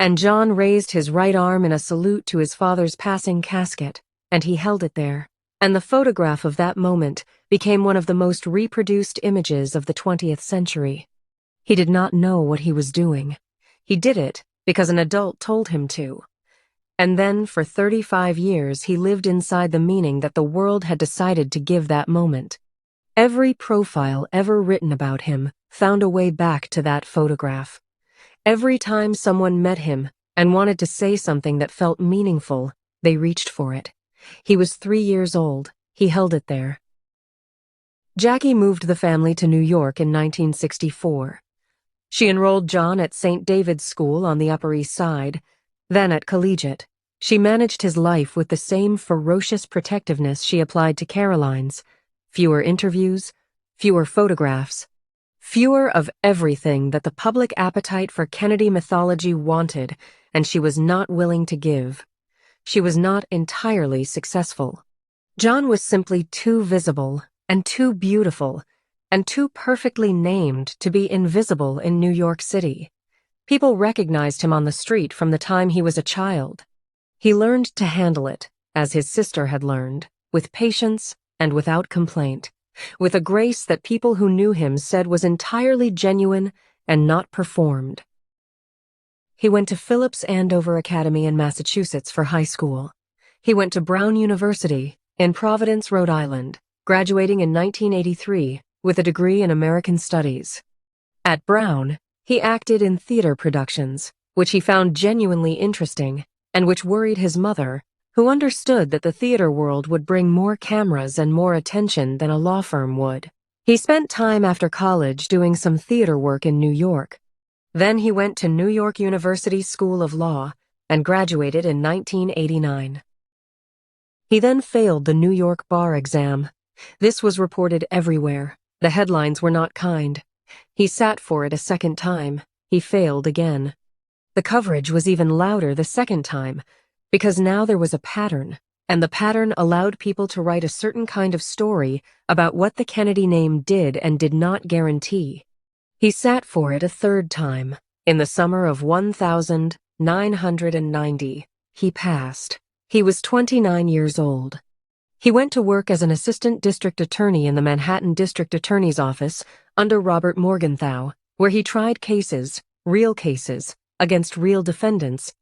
A: And John raised his right arm in a salute to his father's passing casket, and he held it there. And the photograph of that moment became one of the most reproduced images of the 20th century. He did not know what he was doing. He did it because an adult told him to. And then, for 35 years, he lived inside the meaning that the world had decided to give that moment. Every profile ever written about him found a way back to that photograph. Every time someone met him and wanted to say something that felt meaningful, they reached for it. He was 3 years old. He held it there. Jackie moved the family to New York in 1964. She enrolled John at St. David's School on the Upper East Side, then at Collegiate. She managed his life with the same ferocious protectiveness she applied to Caroline's. Fewer interviews, fewer photographs, fewer of everything that the public appetite for Kennedy mythology wanted, and she was not willing to give. She was not entirely successful. John was simply too visible and too beautiful and too perfectly named to be invisible in New York City. People recognized him on the street from the time he was a child. He learned to handle it, as his sister had learned, with patience and without complaint, with a grace that people who knew him said was entirely genuine and not performed. He went to Phillips Andover Academy in Massachusetts for high school. He went to Brown University in Providence, Rhode Island, graduating in 1983 with a degree in American Studies. At Brown, he acted in theater productions, which he found genuinely interesting and which worried his mother, who understood that the theater world would bring more cameras and more attention than a law firm would. He spent time after college doing some theater work in New York. Then he went to New York University School of Law and graduated in 1989. He then failed the New York bar exam. This was reported everywhere. The headlines were not kind. He sat for it a second time. He failed again. The coverage was even louder the second time, because now there was a pattern, and the pattern allowed people to write a certain kind of story about what the Kennedy name did and did not guarantee. He sat for it a third time. In the summer of 1990, he passed. He was 29 years old. He went to work as an assistant district attorney in the Manhattan District Attorney's Office under Robert Morgenthau, where he tried cases, real cases, against real defendants,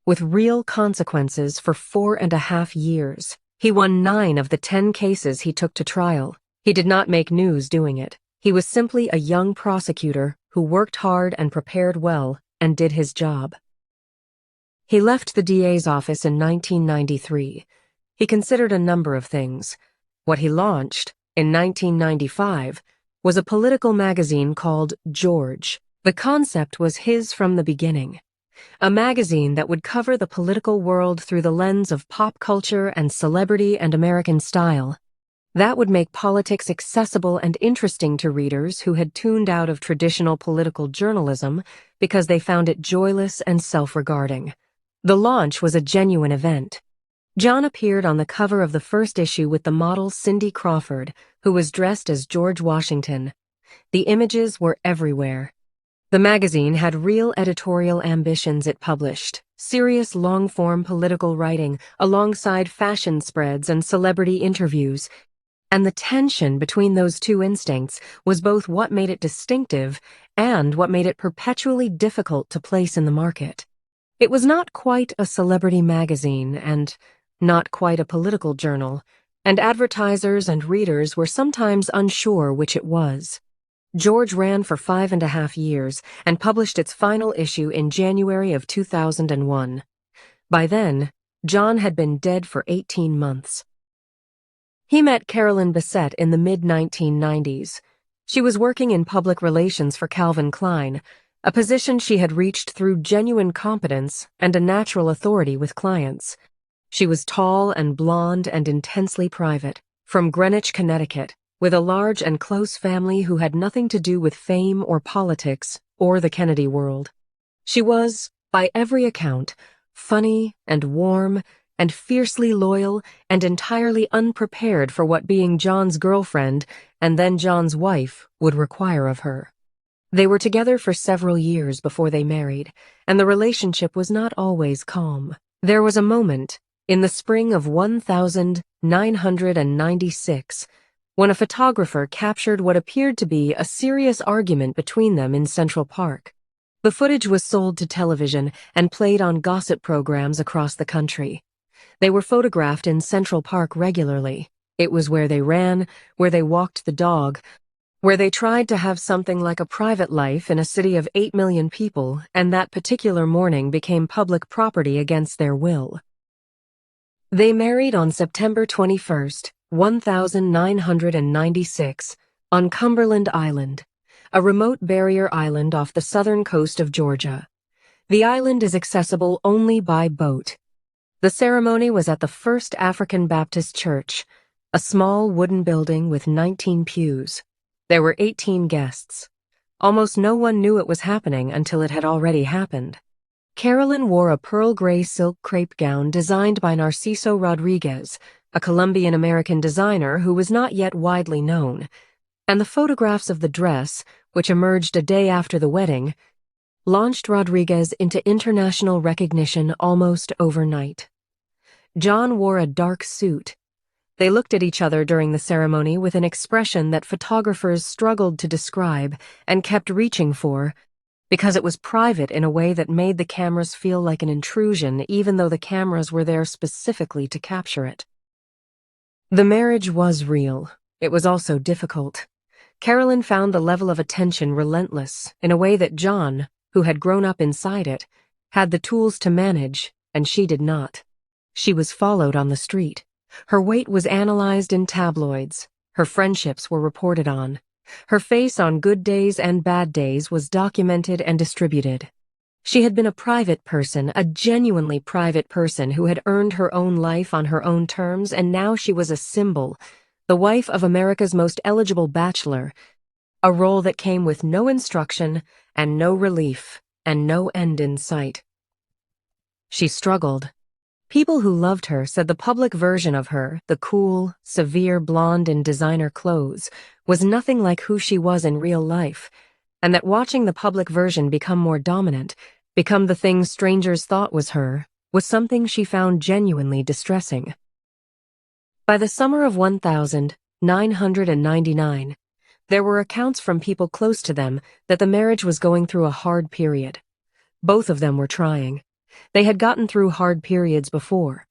A: with real consequences for 4.5 years. He won 9 of the 10 cases he took to trial. He did not make news doing it. He was simply a young prosecutor who worked hard and prepared well and did his job. He left the DA's office in 1993. He considered a number of things. What he launched, in 1995, was a political magazine called George. The concept was his from the beginning. A magazine that would cover the political world through the lens of pop culture and celebrity and American style. That would make politics accessible and interesting to readers who had tuned out of traditional political journalism because they found it joyless and self-regarding. The launch was a genuine event. John appeared on the cover of the first issue with the model Cindy Crawford, who was dressed as George Washington. The images were everywhere. The magazine had real editorial ambitions it published, serious long-form political writing alongside fashion spreads and celebrity interviews, and the tension between those two instincts was both what made it distinctive and what made it perpetually difficult to place in the market. It was not quite a celebrity magazine and not quite a political journal, and advertisers and readers were sometimes unsure which it was. George ran for 5.5 years and published its final issue in January of 2001. By then, John had been dead for 18 months. He met Carolyn Bessette in the mid-1990s. She was working in public relations for Calvin Klein, a position she had reached through genuine competence and a natural authority with clients. She was tall and blonde and intensely private, from Greenwich, Connecticut, with a large and close family who had nothing to do with fame or politics or the Kennedy world. She was, by every account, funny and warm and fiercely loyal and entirely unprepared for what being John's girlfriend and then John's wife would require of her. They were together for several years before they married, and the relationship was not always calm. There was a moment, in the spring of 1996, when a photographer captured what appeared to be a serious argument between them in Central Park. The footage was sold to television and played on gossip programs across the country. They were photographed in Central Park regularly. It was where they ran, where they walked the dog, where they tried to have something like a private life in a city of 8 million people, and that particular morning became public property against their will. They married on September 21st, 1996, on Cumberland Island, a remote barrier island off the southern coast of Georgia. The island is accessible only by boat. The ceremony was at the First African Baptist Church, a small wooden building with 19 pews. There were 18 guests. Almost no one knew it was happening until it had already happened. Carolyn wore a pearl gray silk crepe gown designed by Narciso Rodriguez, a Colombian-American designer who was not yet widely known, and the photographs of the dress, which emerged a day after the wedding, launched Rodriguez into international recognition almost overnight. John wore a dark suit. They looked at each other during the ceremony with an expression that photographers struggled to describe and kept reaching for, because it was private in a way that made the cameras feel like an intrusion, even though the cameras were there specifically to capture it. The marriage was real. It was also difficult. Carolyn found the level of attention relentless in a way that John, who had grown up inside it, had the tools to manage, and she did not. She was followed on the street. Her weight was analyzed in tabloids. Her friendships were reported on. Her face on good days and bad days was documented and distributed. She had been a private person, a genuinely private person who had earned her own life on her own terms, and now she was a symbol, the wife of America's most eligible bachelor, a role that came with no instruction and no relief and no end in sight. She struggled. People who loved her said the public version of her, the cool, severe blonde in designer clothes, was nothing like who she was in real life, and that watching the public version become more dominant, become the thing strangers thought was her, was something she found genuinely distressing. By the summer of 1999, there were accounts from people close to them that the marriage was going through a hard period. Both of them were trying. They had gotten through hard periods before.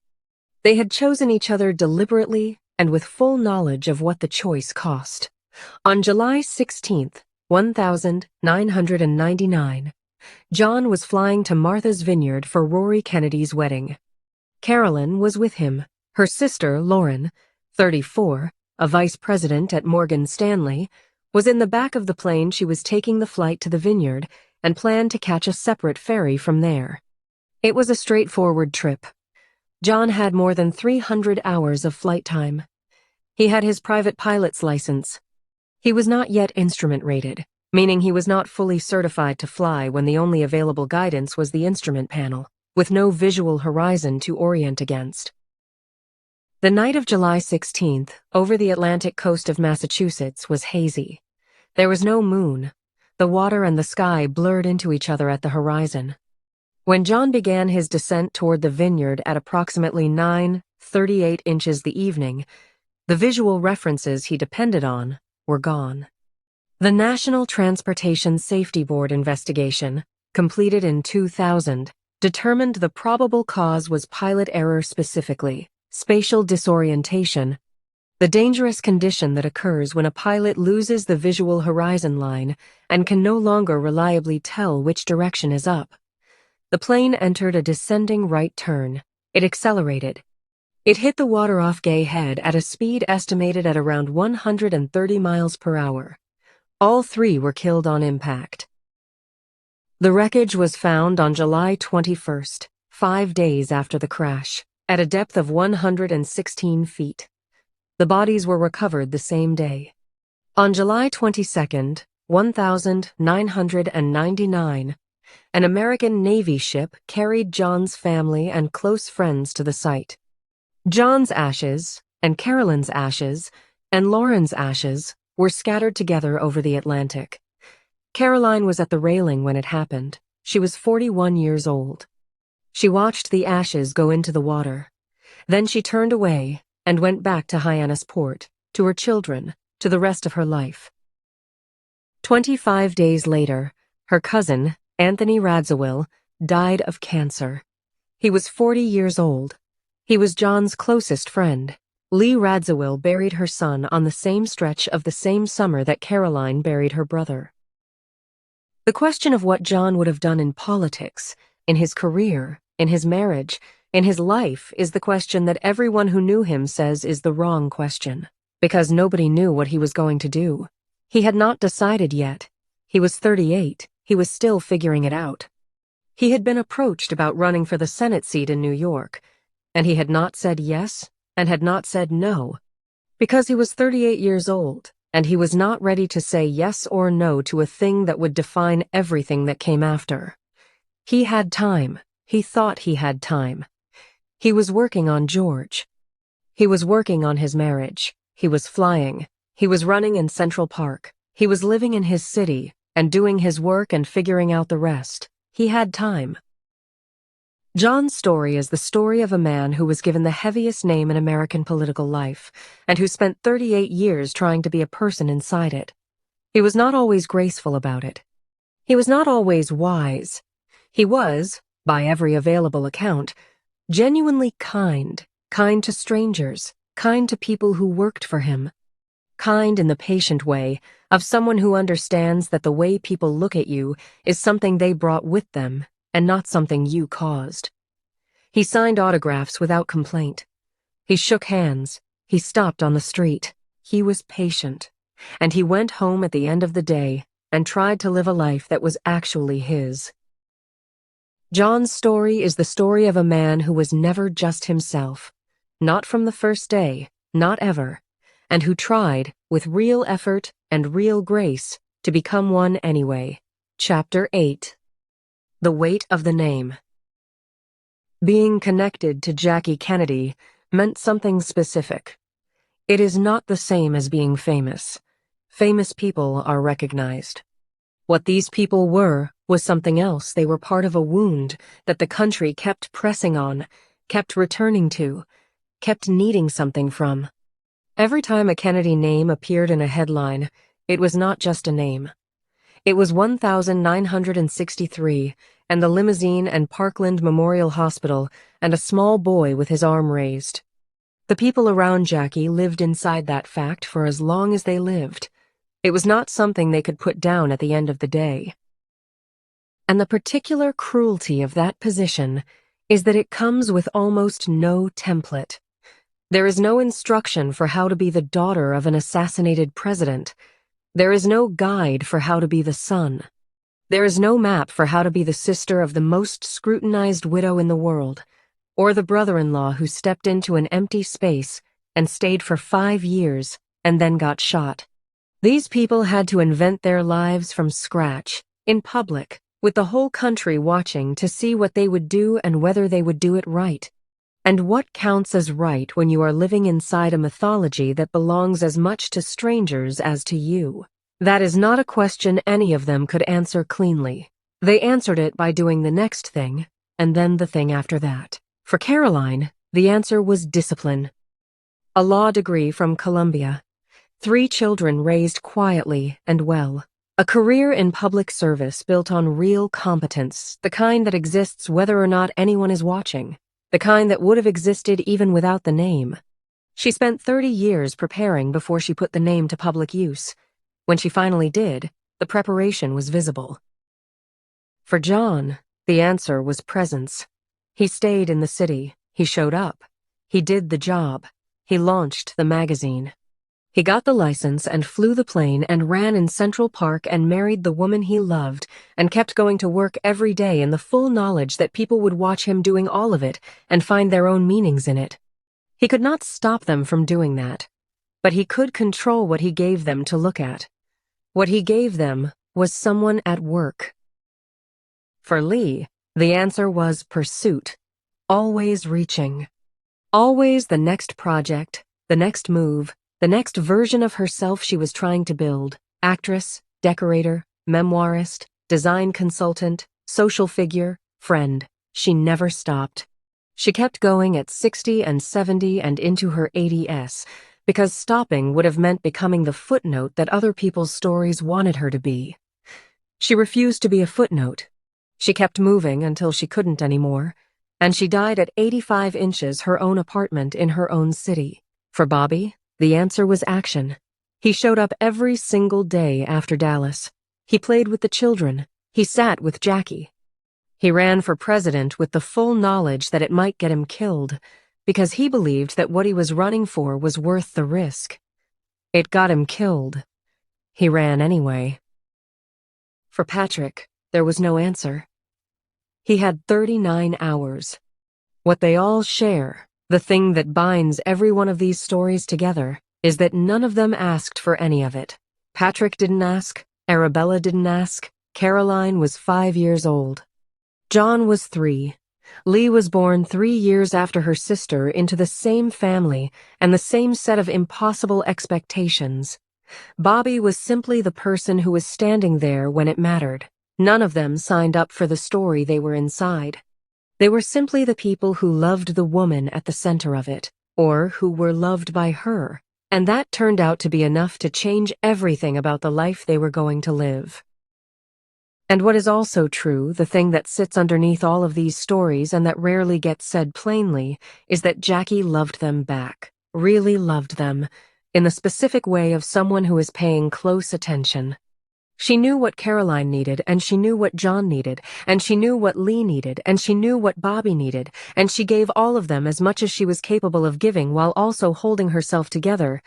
A: They had chosen each other deliberately and with full knowledge of what the choice cost. On July 16th, 1999, John was flying to Martha's Vineyard for Rory Kennedy's wedding. Carolyn was with him. Her sister, Lauren, 34, a vice president at Morgan Stanley, was in the back of the plane. She was taking the flight to the vineyard and planned to catch a separate ferry from there. It was a straightforward trip. John had more than 300 hours of flight time. He had his private pilot's license. He was not yet instrument rated, meaning he was not fully certified to fly when the only available guidance was the instrument panel, with no visual horizon to orient against. The night of July 16th, over the Atlantic coast of Massachusetts, was hazy. There was no moon. The water and the sky blurred into each other at the horizon. When John began his descent toward the vineyard at approximately 9:38 inches the evening, the visual references he depended on were gone. The National Transportation Safety Board investigation, completed in 2000, determined the probable cause was pilot error, specifically spatial disorientation, the dangerous condition that occurs when a pilot loses the visual horizon line and can no longer reliably tell which direction is up. The plane entered a descending right turn. It accelerated. It hit the water off Gay Head at a speed estimated at around 130 miles per hour. All three were killed on impact. The wreckage was found on July 21st, 5 days after the crash, at a depth of 116 feet. The bodies were recovered the same day. On July 22nd, 1999, an American Navy ship carried John's family and close friends to the site. John's ashes, and Carolyn's ashes, and Lauren's ashes were scattered together over the Atlantic. Caroline was at the railing when it happened. She was 41 years old. She watched the ashes go into the water. Then she turned away and went back to Hyannisport, to her children, to the rest of her life. 25 days later, her cousin, Anthony Radziwill, died of cancer. He was 40 years old. He was John's closest friend. Lee Radziwill buried her son on the same stretch of the same summer that Caroline buried her brother. The question of what John would have done in politics, in his career, in his marriage, in his life is the question that everyone who knew him says is the wrong question, because nobody knew what he was going to do. He had not decided yet. He was 38. He was still figuring it out. He had been approached about running for the Senate seat in New York, and he had not said yes and had not said no, because he was 38 years old, and he was not ready to say yes or no to a thing that would define everything that came after. He had time. He thought he had time. He was working on George. He was working on his marriage. He was flying. He was running in Central Park. He was living in his city and doing his work and figuring out the rest. He had time. John's story is the story of a man who was given the heaviest name in American political life, and who spent 38 years trying to be a person inside it. He was not always graceful about it. He was not always wise. He was, by every available account, genuinely kind to strangers, kind to people who worked for him. Kind in the patient way of someone who understands that the way people look at you is something they brought with them and not something you caused. He signed autographs without complaint. He shook hands. He stopped on the street. He was patient. And he went home at the end of the day and tried to live a life that was actually his. John's story is the story of a man who was never just himself, not from the first day, not ever, and who tried, with real effort and real grace, to become one anyway. Chapter 8. The Weight of the Name. Being connected to Jackie Kennedy meant something specific. It is not the same as being famous. Famous people are recognized. What these people were was something else. They were part of a wound that the country kept pressing on, kept returning to, kept needing something from. Every time a Kennedy name appeared in a headline, it was not just a name. It was 1963, and the limousine and Parkland Memorial Hospital, and a small boy with his arm raised. The people around Jackie lived inside that fact for as long as they lived. It was not something they could put down at the end of the day. And the particular cruelty of that position is that it comes with almost no template. There is no instruction for how to be the daughter of an assassinated president. There is no guide for how to be the son. There is no map for how to be the sister of the most scrutinized widow in the world, or the brother-in-law who stepped into an empty space and stayed for 5 years and then got shot. These people had to invent their lives from scratch, in public, with the whole country watching to see what they would do and whether they would do it right. And what counts as right when you are living inside a mythology that belongs as much to strangers as to you? That is not a question any of them could answer cleanly. They answered it by doing the next thing, and then the thing after that. For Caroline, the answer was discipline. A law degree from Columbia. 3 children raised quietly and well. A career in public service built on real competence, the kind that exists whether or not anyone is watching. The kind that would have existed even without the name. She spent 30 years preparing before she put the name to public use. When she finally did, the preparation was visible. For John, the answer was presence. He stayed in the city. He showed up. He did the job. He launched the magazine. He got the license and flew the plane and ran in Central Park and married the woman he loved and kept going to work every day in the full knowledge that people would watch him doing all of it and find their own meanings in it. He could not stop them from doing that, but he could control what he gave them to look at. What he gave them was someone at work. For Lee, the answer was pursuit, always reaching. Always the next project, the next move, the next version of herself she was trying to build. Actress, decorator, memoirist, design consultant, social figure, friend. She never stopped. She kept going at 60 and 70 and into her 80s, because stopping would have meant becoming the footnote that other people's stories wanted her to be. She refused to be a footnote. She kept moving until she couldn't anymore, and she died at 85 inches her own apartment in her own city. For Bobby, the answer was action. He showed up every single day after Dallas. He played with the children. He sat with Jackie. He ran for president with the full knowledge that it might get him killed, because he believed that what he was running for was worth the risk. It got him killed. He ran anyway. For Patrick, there was no answer. He had 39 hours. What they all share, the thing that binds every one of these stories together, is that none of them asked for any of it. Patrick didn't ask, Arabella didn't ask, Caroline was 5 years old. John was 3. Lee was born 3 years after her sister into the same family and the same set of impossible expectations. Bobby was simply the person who was standing there when it mattered. None of them signed up for the story they were inside. They were simply the people who loved the woman at the center of it, or who were loved by her, and that turned out to be enough to change everything about the life they were going to live. And what is also true, the thing that sits underneath all of these stories and that rarely gets said plainly, is that Jackie loved them back, really loved them, in the specific way of someone who is paying close attention. She knew what Caroline needed, and she knew what John needed, and she knew what Lee needed, and she knew what Bobby needed, and she gave all of them as much as she was capable of giving while also holding herself together,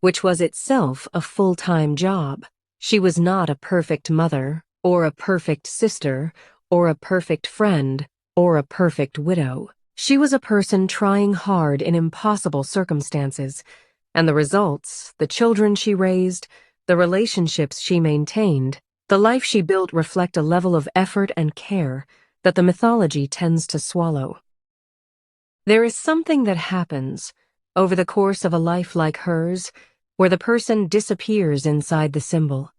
A: which was itself a full-time job. She was not a perfect mother, or a perfect sister, or a perfect friend, or a perfect widow. She was a person trying hard in impossible circumstances, and the results, the children she raised, the relationships she maintained, the life she built reflect a level of effort and care that the mythology tends to swallow. There is something that happens over the course of a life like hers where the person disappears inside the symbol.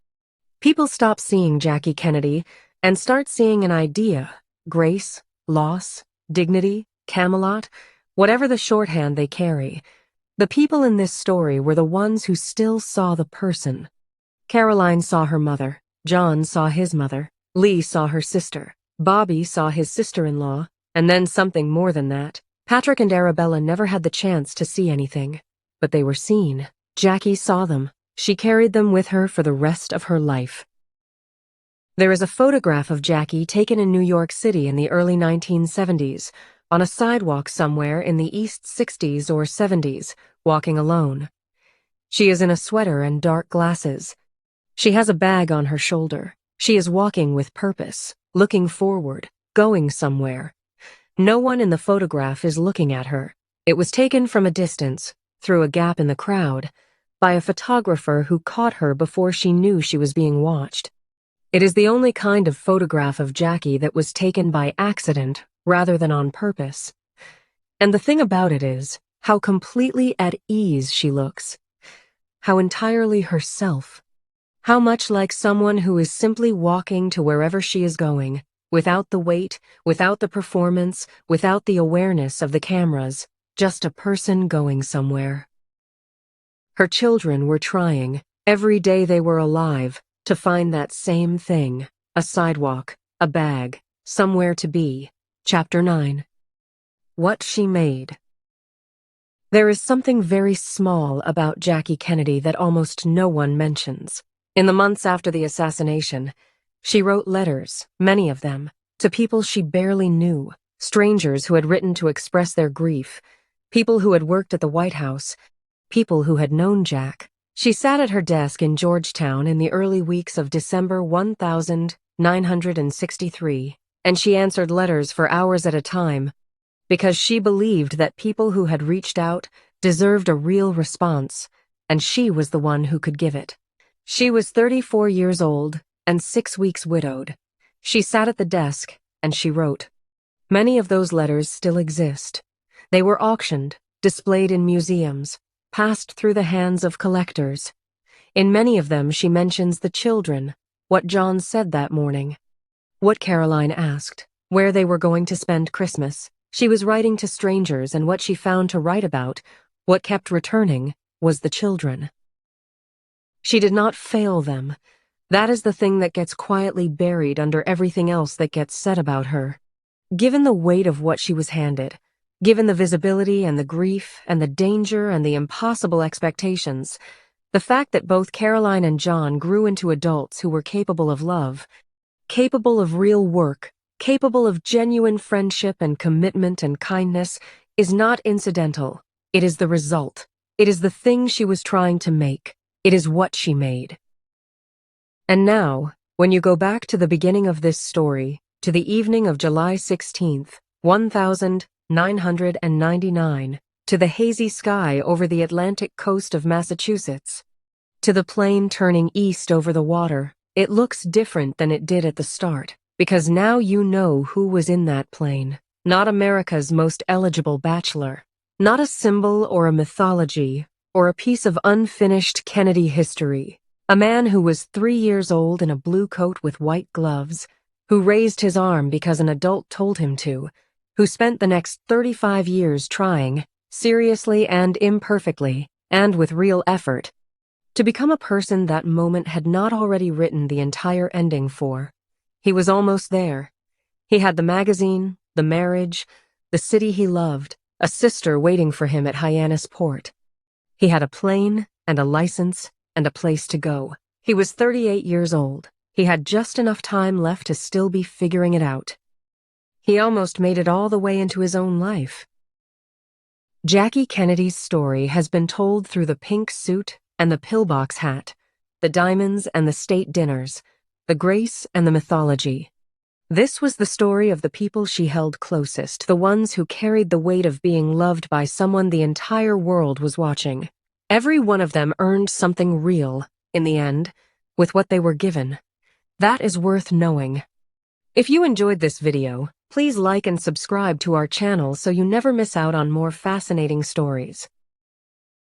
A: People stop seeing Jackie Kennedy and start seeing an idea, grace, loss, dignity, Camelot, whatever the shorthand they carry. The people in this story were the ones who still saw the person. Caroline saw her mother, John saw his mother, Lee saw her sister, Bobby saw his sister-in-law, and then something more than that. Patrick and Arabella never had the chance to see anything, but they were seen. Jackie saw them. She carried them with her for the rest of her life. There is a photograph of Jackie taken in New York City in the early 1970s, on a sidewalk somewhere in the East 60s or 70s, walking alone. She is in a sweater and dark glasses. She has a bag on her shoulder. She is walking with purpose, looking forward, going somewhere. No one in the photograph is looking at her. It was taken from a distance, through a gap in the crowd, by a photographer who caught her before she knew she was being watched. It is the only kind of photograph of Jackie that was taken by accident rather than on purpose. And the thing about it is how completely at ease she looks, how entirely herself, how much like someone who is simply walking to wherever she is going, without the weight, without the performance, without the awareness of the cameras, just a person going somewhere. Her children were trying, every day they were alive, to find that same thing, a sidewalk, a bag, somewhere to be. Chapter 9. What she made. There is something very small about Jackie Kennedy that almost no one mentions. In the months after the assassination, she wrote letters, many of them, to people she barely knew, strangers who had written to express their grief, people who had worked at the White House, people who had known Jack. She sat at her desk in Georgetown in the early weeks of December 1963, and she answered letters for hours at a time, because she believed that people who had reached out deserved a real response, and she was the one who could give it. She was 34 years old and 6 weeks widowed. She sat at the desk, and she wrote. Many of those letters still exist. They were auctioned, displayed in museums, passed through the hands of collectors. In many of them she mentions the children, what John said that morning, what Caroline asked, where they were going to spend Christmas. She was writing to strangers, and what she found to write about, what kept returning, was the children. She did not fail them. That is the thing that gets quietly buried under everything else that gets said about her. Given the weight of what she was handed, given the visibility and the grief and the danger and the impossible expectations, the fact that both Caroline and John grew into adults who were capable of love, capable of real work, capable of genuine friendship and commitment and kindness, is not incidental. It is the result. It is the thing she was trying to make. It is what she made. And now, when you go back to the beginning of this story, to the evening of July 16th, 1999, to the hazy sky over the Atlantic coast of Massachusetts, to the plane turning east over the water, it looks different than it did at the start, because now you know who was in that plane. Not America's most eligible bachelor, not a symbol or a mythology or a piece of unfinished Kennedy history. A man who was 3 years old in a blue coat with white gloves, who raised his arm because an adult told him to, who spent the next 35 years trying, seriously and imperfectly, and with real effort, to become a person that moment had not already written the entire ending for. He was almost there. He had the magazine, the marriage, the city he loved, a sister waiting for him at Hyannis Port. He had a plane and a license and a place to go. He was 38 years old. He had just enough time left to still be figuring it out. He almost made it all the way into his own life. Jackie Kennedy's story has been told through the pink suit and the pillbox hat, the diamonds and the state dinners, the grace and the mythology. This was the story of the people she held closest, the ones who carried the weight of being loved by someone the entire world was watching. Every one of them earned something real, in the end, with what they were given. That is worth knowing. If you enjoyed this video, please like and subscribe to our channel so you never miss out on more fascinating stories.